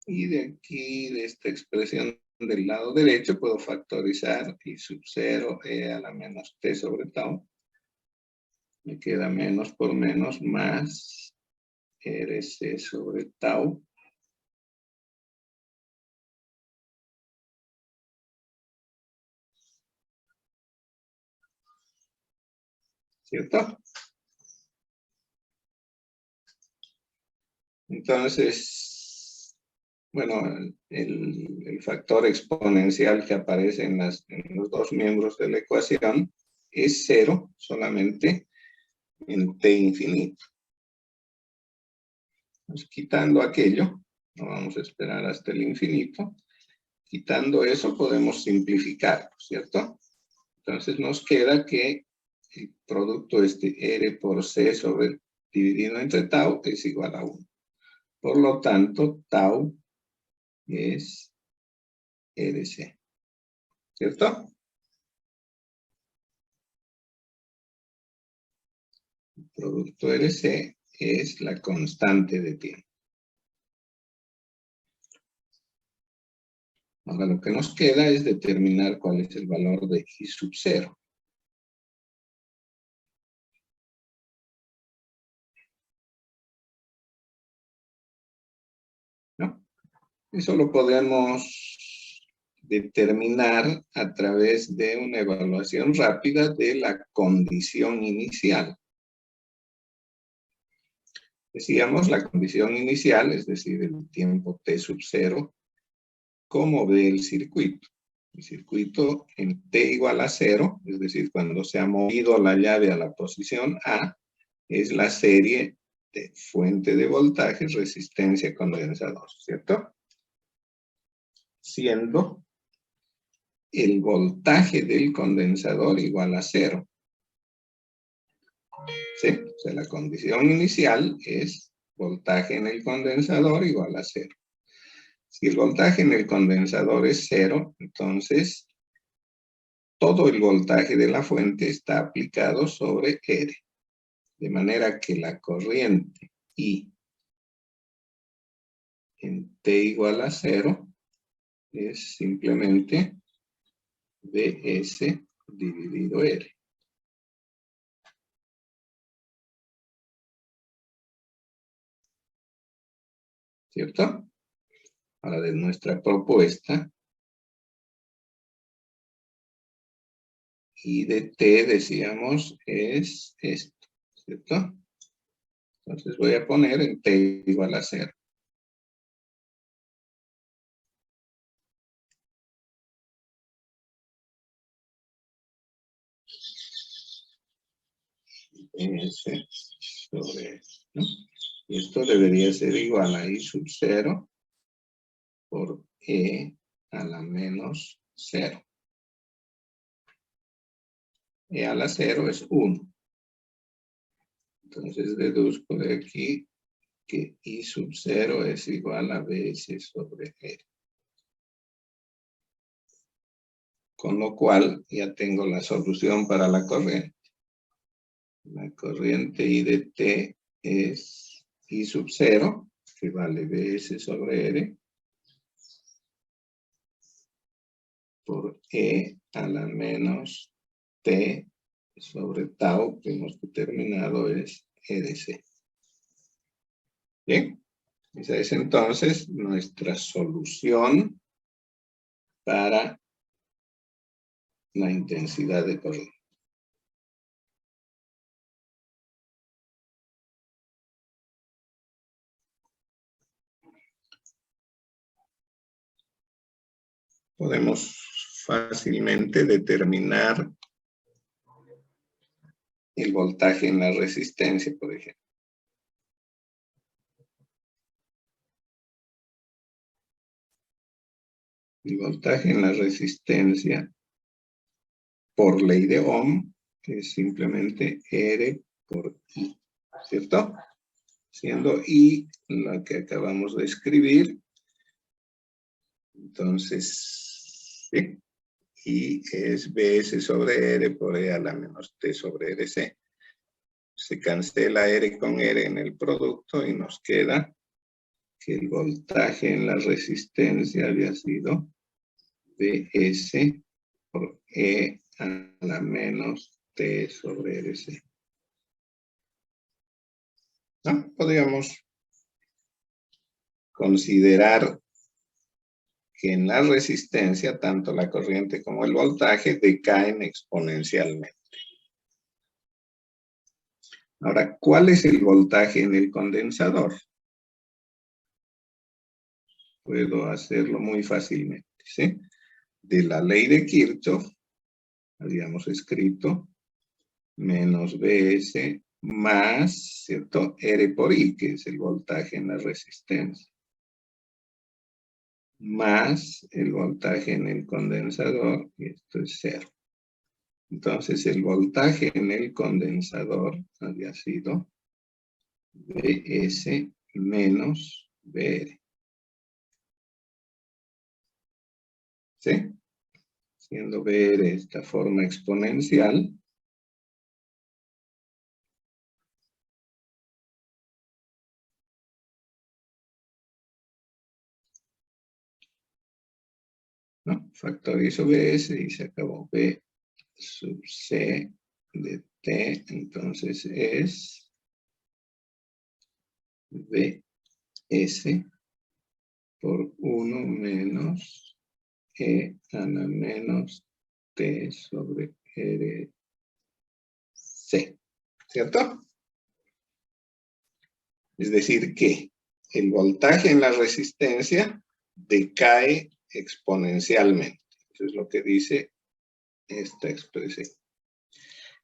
Y de aquí, de esta expresión del lado derecho, puedo factorizar i sub 0 e a la menos t sobre tau. Me queda menos por menos más RC sobre tau. ¿Cierto? Entonces, bueno, el factor exponencial que aparece en los dos miembros de la ecuación es 0 solamente en t infinito. Pues quitando aquello, no vamos a esperar hasta el infinito, quitando eso podemos simplificar, ¿cierto? Entonces nos queda que el producto R por C sobre dividido entre tau es igual a 1. Por lo tanto, tau es RC. ¿Cierto? El producto RC es la constante de tiempo. Ahora lo que nos queda es determinar cuál es el valor de I sub 0. ¿No? Eso lo podemos determinar a través de una evaluación rápida de la condición inicial. Decíamos, la condición inicial, es decir, el tiempo t sub 0, ¿cómo ve el circuito? El circuito en t igual a 0, es decir, cuando se ha movido la llave a la posición A, es la serie de fuente de voltaje, resistencia, condensador, ¿cierto? Siendo el voltaje del condensador igual a 0. ¿Sí? O sea, la condición inicial es voltaje en el condensador igual a 0. Si el voltaje en el condensador es 0, entonces todo el voltaje de la fuente está aplicado sobre R. De manera que la corriente I en T igual a 0 es simplemente Ds dividido R. ¿Cierto? Ahora de nuestra propuesta. Y de T decíamos es esto, ¿cierto? Entonces voy a poner en T igual a 0. S sobre, ¿no? Y esto debería ser igual a I sub 0 por E a la menos 0. E a la 0 es 1. Entonces deduzco de aquí que I sub 0 es igual a BS sobre E. Con lo cual ya tengo la solución para la corriente. La corriente I de T es I sub 0, que vale BS sobre R, por E a la menos T sobre tau, que hemos determinado es E de C. Bien, esa es entonces nuestra solución para la intensidad de corriente. Podemos fácilmente determinar el voltaje en la resistencia, por ejemplo. El voltaje en la resistencia por ley de Ohm, que es simplemente R por I, ¿cierto? Siendo I la que acabamos de escribir. Entonces, ¿sí? I es BS sobre R por E a la menos T sobre RC. Se cancela R con R en el producto y nos queda que el voltaje en la resistencia había sido BS por E a la menos T sobre RC. ¿No? Podríamos considerar que en la resistencia, tanto la corriente como el voltaje decaen exponencialmente. Ahora, ¿cuál es el voltaje en el condensador? Puedo hacerlo muy fácilmente, ¿sí? De la ley de Kirchhoff, habíamos escrito menos BS más, ¿cierto? R por I, que es el voltaje en la resistencia, más el voltaje en el condensador, y esto es 0. Entonces, el voltaje en el condensador había sido BS menos BR. ¿Sí? Siendo BR esta forma exponencial, ¿no? Factorizo BS y se acabó. B sub C de T, entonces es BS por 1 menos E a la menos T sobre RC. ¿Cierto? Es decir que el voltaje en la resistencia decae exponencialmente. Eso es lo que dice esta expresión.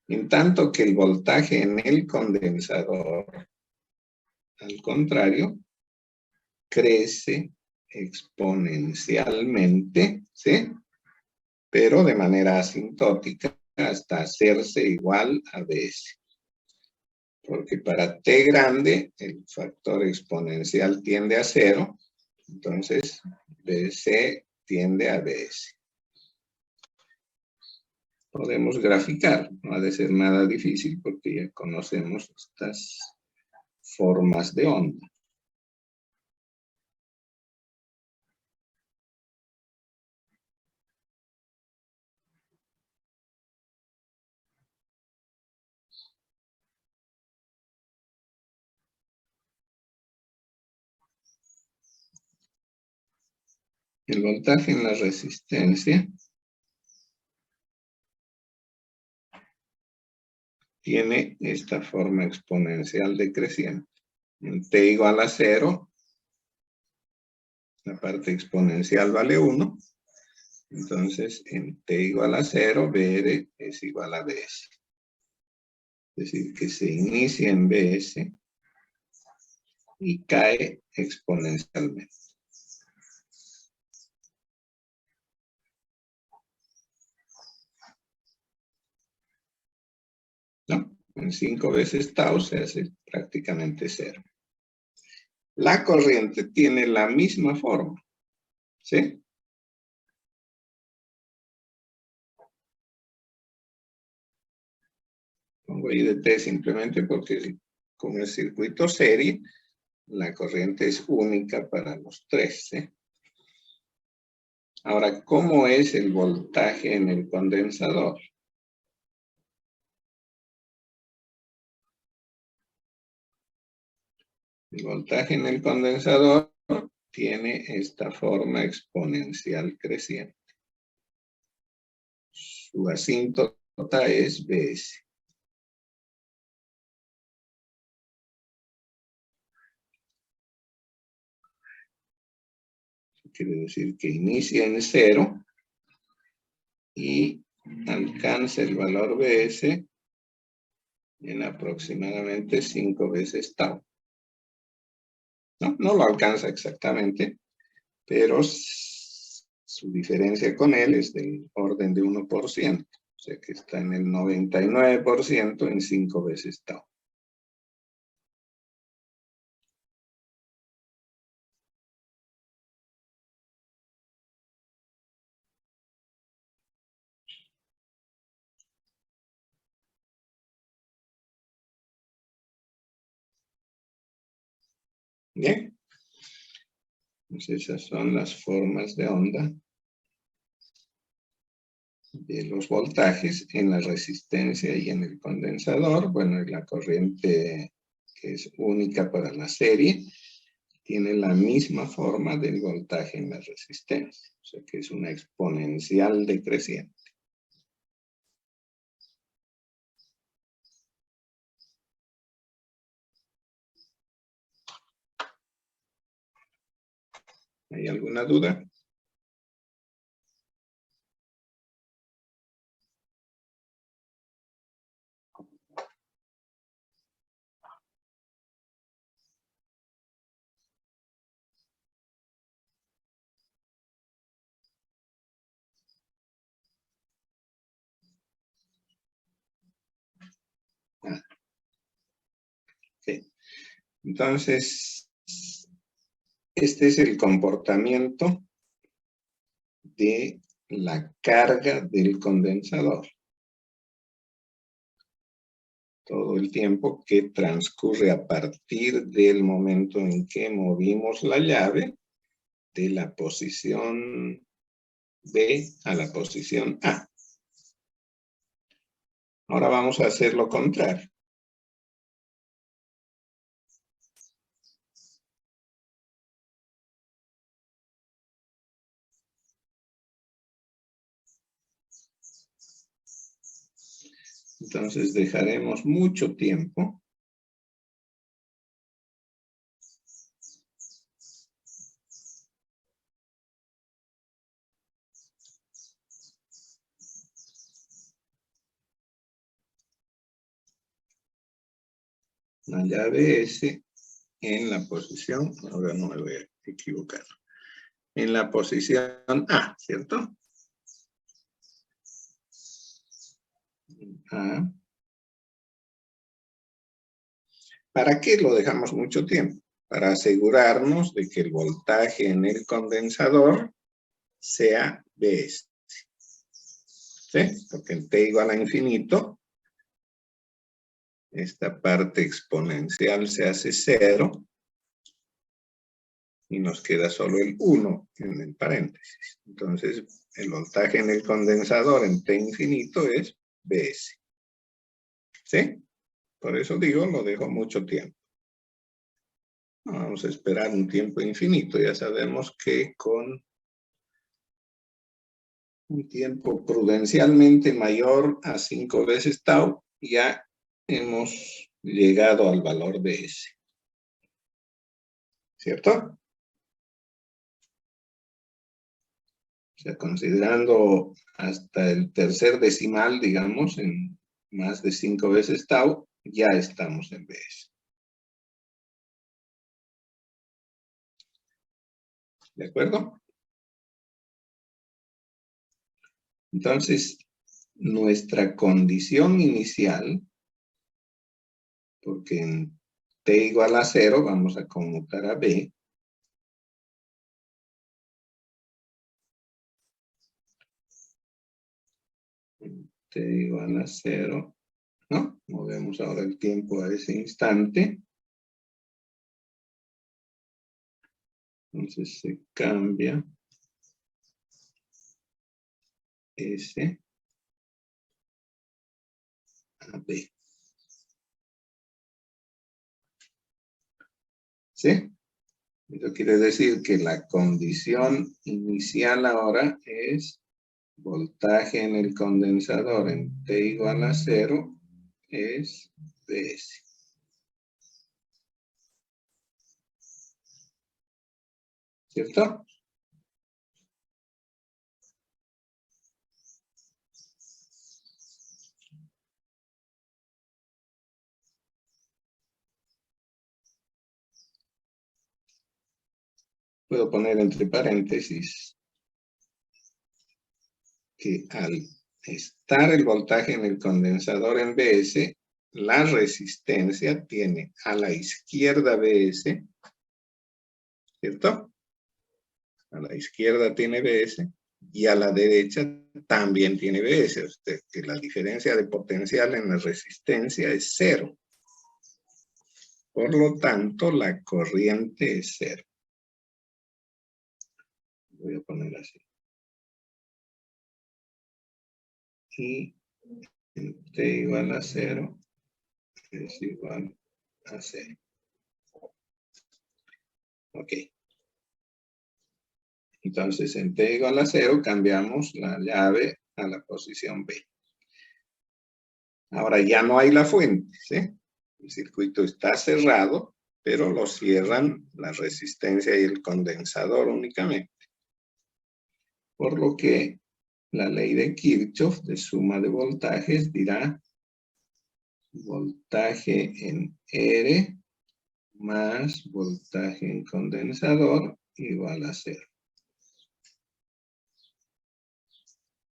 En tanto que el voltaje en el condensador, al contrario, crece exponencialmente, ¿sí? Pero de manera asintótica hasta hacerse igual a BS. Porque para T grande el factor exponencial tiende a 0, entonces BC tiende a BS. Podemos graficar, no ha de ser nada difícil porque ya conocemos estas formas de onda. El voltaje en la resistencia tiene esta forma exponencial decreciente. En t igual a 0, la parte exponencial vale 1. Entonces, en t igual a 0, BR es igual a BS. Es decir, que se inicia en BS y cae exponencialmente. ¿No? En 5 veces tau se hace prácticamente 0. La corriente tiene la misma forma, ¿sí? Pongo I de T simplemente porque con el circuito serie, la corriente es única para los tres, ¿sí? Ahora, ¿cómo es el voltaje en el condensador? El voltaje en el condensador tiene esta forma exponencial creciente. Su asíntota es Bs. Quiere decir que inicia en 0 y alcanza el valor Bs en aproximadamente 5 veces tau. No lo alcanza exactamente, pero su diferencia con él es del orden de 1%. O sea que está en el 99% en 5 veces tau. Bien. Entonces esas son las formas de onda de los voltajes en la resistencia y en el condensador. Bueno, la corriente que es única para la serie tiene la misma forma del voltaje en la resistencia. O sea que es una exponencial decreciente. ¿Hay alguna duda? Ah, sí. Entonces, este es el comportamiento de la carga del condensador. Todo el tiempo que transcurre a partir del momento en que movimos la llave de la posición B a la posición A. Ahora vamos a hacer lo contrario. Entonces dejaremos mucho tiempo la llave S en la posición, ahora no me voy a equivocar, en la posición A, ¿cierto? A. ¿Para qué lo dejamos mucho tiempo? Para asegurarnos de que el voltaje en el condensador sea Bs. ¿Sí? Porque en t igual a infinito, esta parte exponencial se hace 0 y nos queda solo el 1 en el paréntesis. Entonces, el voltaje en el condensador en t infinito es Bs. ¿Sí? Por eso digo, lo dejo mucho tiempo. Vamos a esperar un tiempo infinito. Ya sabemos que con un tiempo prudencialmente mayor a 5 veces tau, ya hemos llegado al valor de S. ¿Cierto? O sea, considerando hasta el tercer decimal, digamos, en más de 5 veces tau, ya estamos en BS. ¿De acuerdo? Entonces, nuestra condición inicial, porque en t igual a 0 vamos a conmutar a b, t igual a 0, ¿no? Movemos ahora el tiempo a ese instante. Entonces se cambia S a B. ¿Sí? Eso quiere decir que la condición inicial ahora es voltaje en el condensador en T igual a 0 es Vs. ¿Cierto? Puedo poner entre paréntesis que al estar el voltaje en el condensador en Vs, la resistencia tiene a la izquierda Vs, ¿cierto? A la izquierda tiene Vs y a la derecha también tiene Vs. O sea, que la diferencia de potencial en la resistencia es 0. Por lo tanto, la corriente es 0. Voy a poner así. Y en T igual a 0 es igual a 0. Ok. Entonces, en T igual a 0 cambiamos la llave a la posición B. Ahora ya no hay la fuente, ¿sí? El circuito está cerrado, pero lo cierran la resistencia y el condensador únicamente. Por lo que la ley de Kirchhoff de suma de voltajes dirá voltaje en R más voltaje en condensador igual a 0.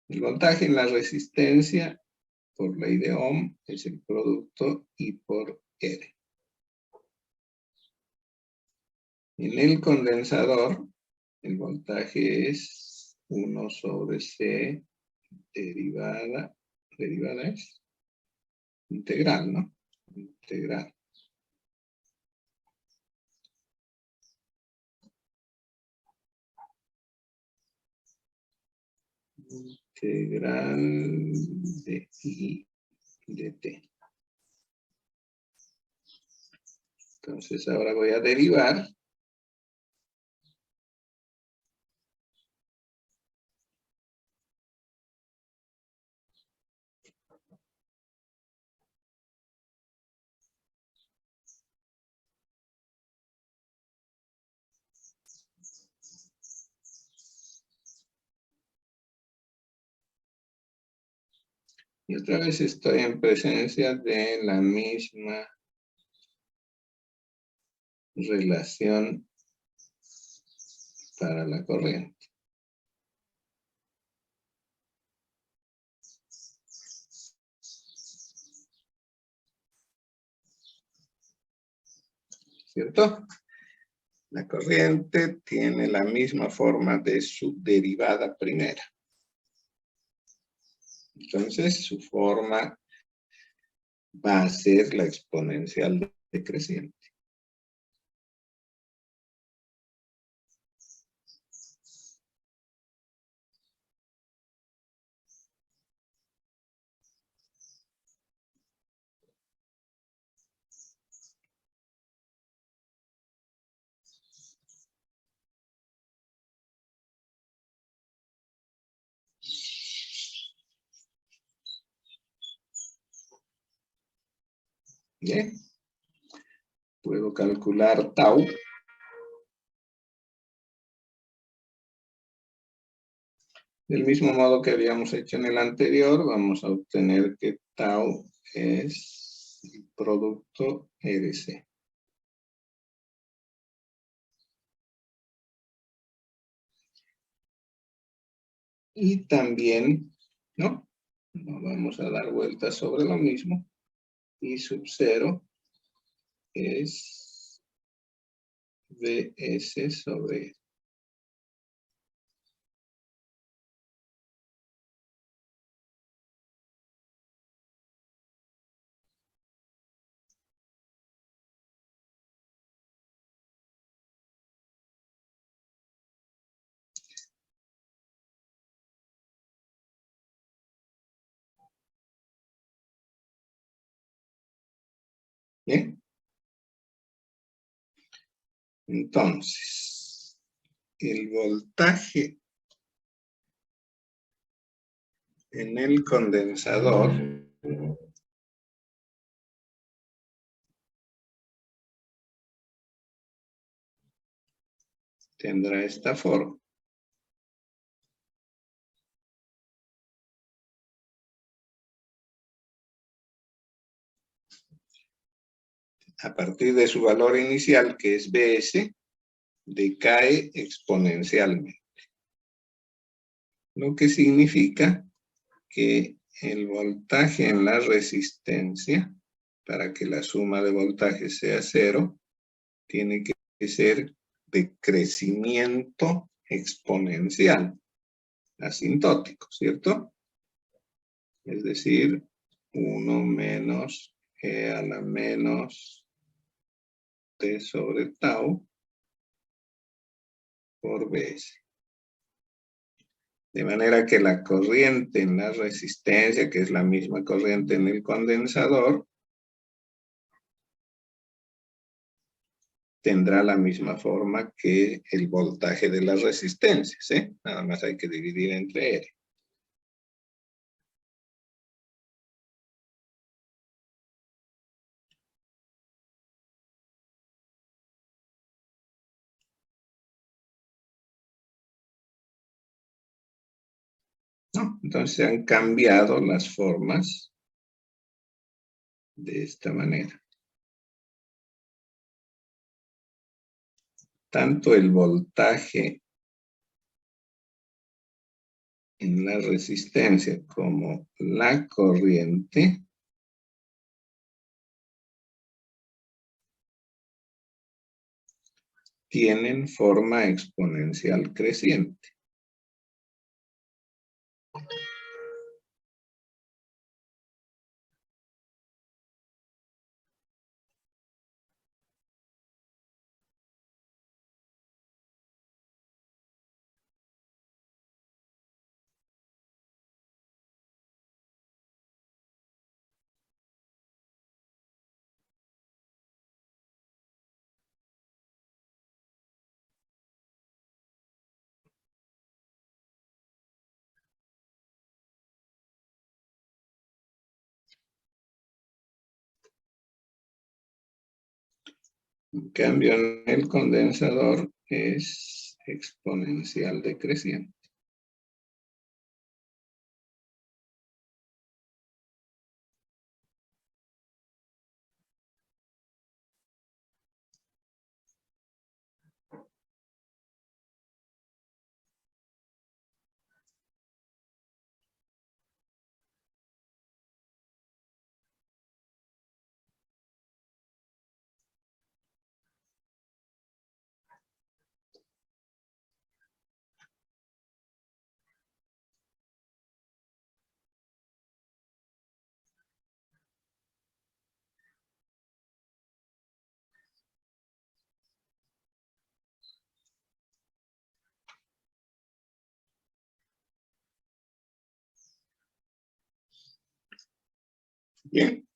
El voltaje en la resistencia, por ley de Ohm, es el producto I por R. En el condensador, el voltaje es 1 sobre C derivada es integral, ¿no? Integral. Integral de I de T. Entonces ahora voy a derivar. Y otra vez estoy en presencia de la misma relación para la corriente. ¿Cierto? La corriente tiene la misma forma de su derivada primera. Entonces, su forma va a ser la exponencial decreciente. Bien. Puedo calcular tau. Del mismo modo que habíamos hecho en el anterior, vamos a obtener que tau es el producto RC. Y también, ¿no? No vamos a dar vueltas sobre lo mismo. Y sub 0 es Vs sobre R. Bien. Entonces, el voltaje en el condensador tendrá esta forma. A partir de su valor inicial, que es Bs, decae exponencialmente. Lo que significa que el voltaje en la resistencia, para que la suma de voltajes sea 0, tiene que ser de crecimiento exponencial, asintótico, ¿cierto? Es decir, 1 menos e a la menos t sobre tau por Bs. De manera que la corriente en la resistencia, que es la misma corriente en el condensador, tendrá la misma forma que el voltaje de las resistencias, ¿eh? Nada más hay que dividir entre R. ¿No? Entonces se han cambiado las formas de esta manera. Tanto el voltaje en la resistencia como la corriente tienen forma exponencial creciente. En cambio, en el condensador es exponencial decreciente. Bien.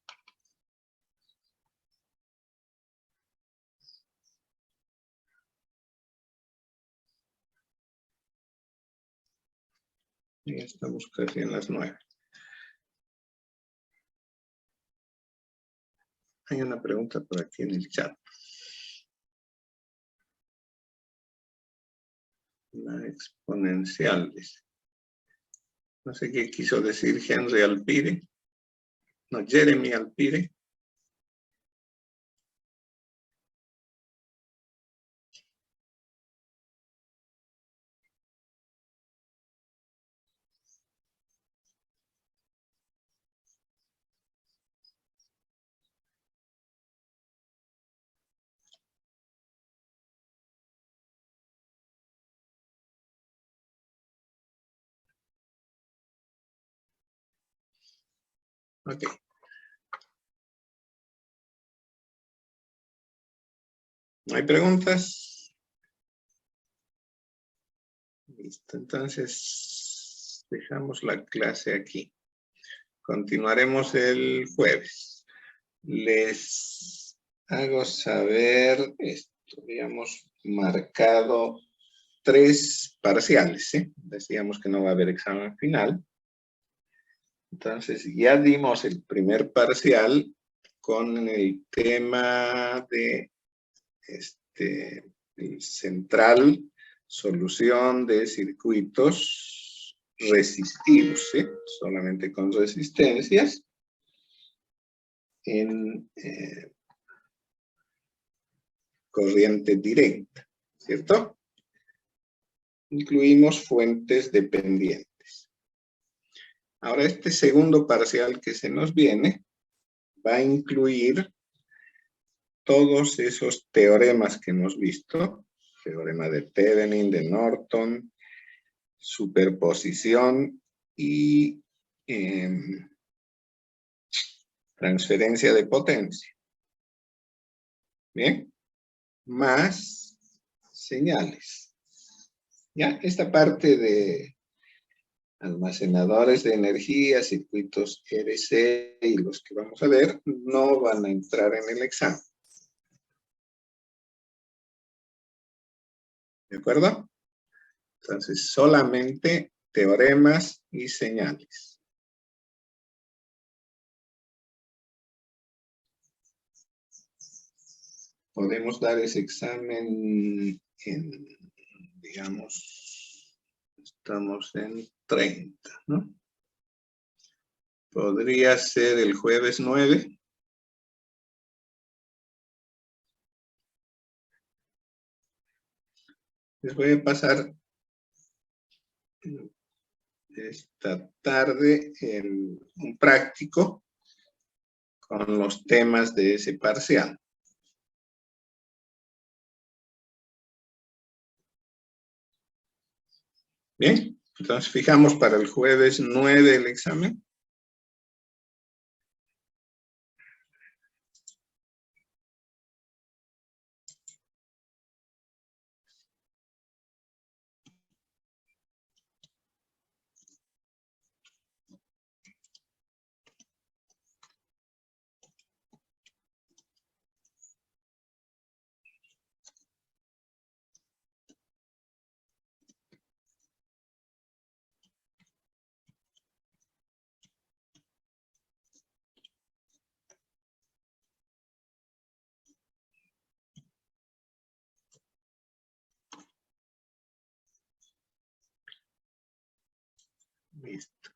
Ya estamos casi en las 9. Hay una pregunta por aquí en el chat. La exponencial, dice. No sé qué quiso decir Henry Alpire. No, Jeremy Alpire. Ok. ¿No hay preguntas? Listo, entonces dejamos la clase aquí. Continuaremos el jueves. Les hago saber esto. Habíamos marcado 3 parciales, ¿sí? Decíamos que no va a haber examen final. Entonces ya dimos el primer parcial con el tema de el central, solución de circuitos resistivos, ¿sí? Solamente con resistencias en corriente directa, ¿cierto? Incluimos fuentes dependientes. Ahora este segundo parcial que se nos viene va a incluir todos esos teoremas que hemos visto, teorema de Thevenin, de Norton, superposición y transferencia de potencia. Bien, más señales. Ya, esta parte de almacenadores de energía, circuitos RC y los que vamos a ver, no van a entrar en el examen. ¿De acuerdo? Entonces, solamente teoremas y señales. Podemos dar ese examen en, digamos, estamos en 30, ¿no? Podría ser el jueves 9. Les voy a pasar esta tarde un práctico con los temas de ese parcial. Bien, entonces fijamos para el jueves 9 el examen. Listo.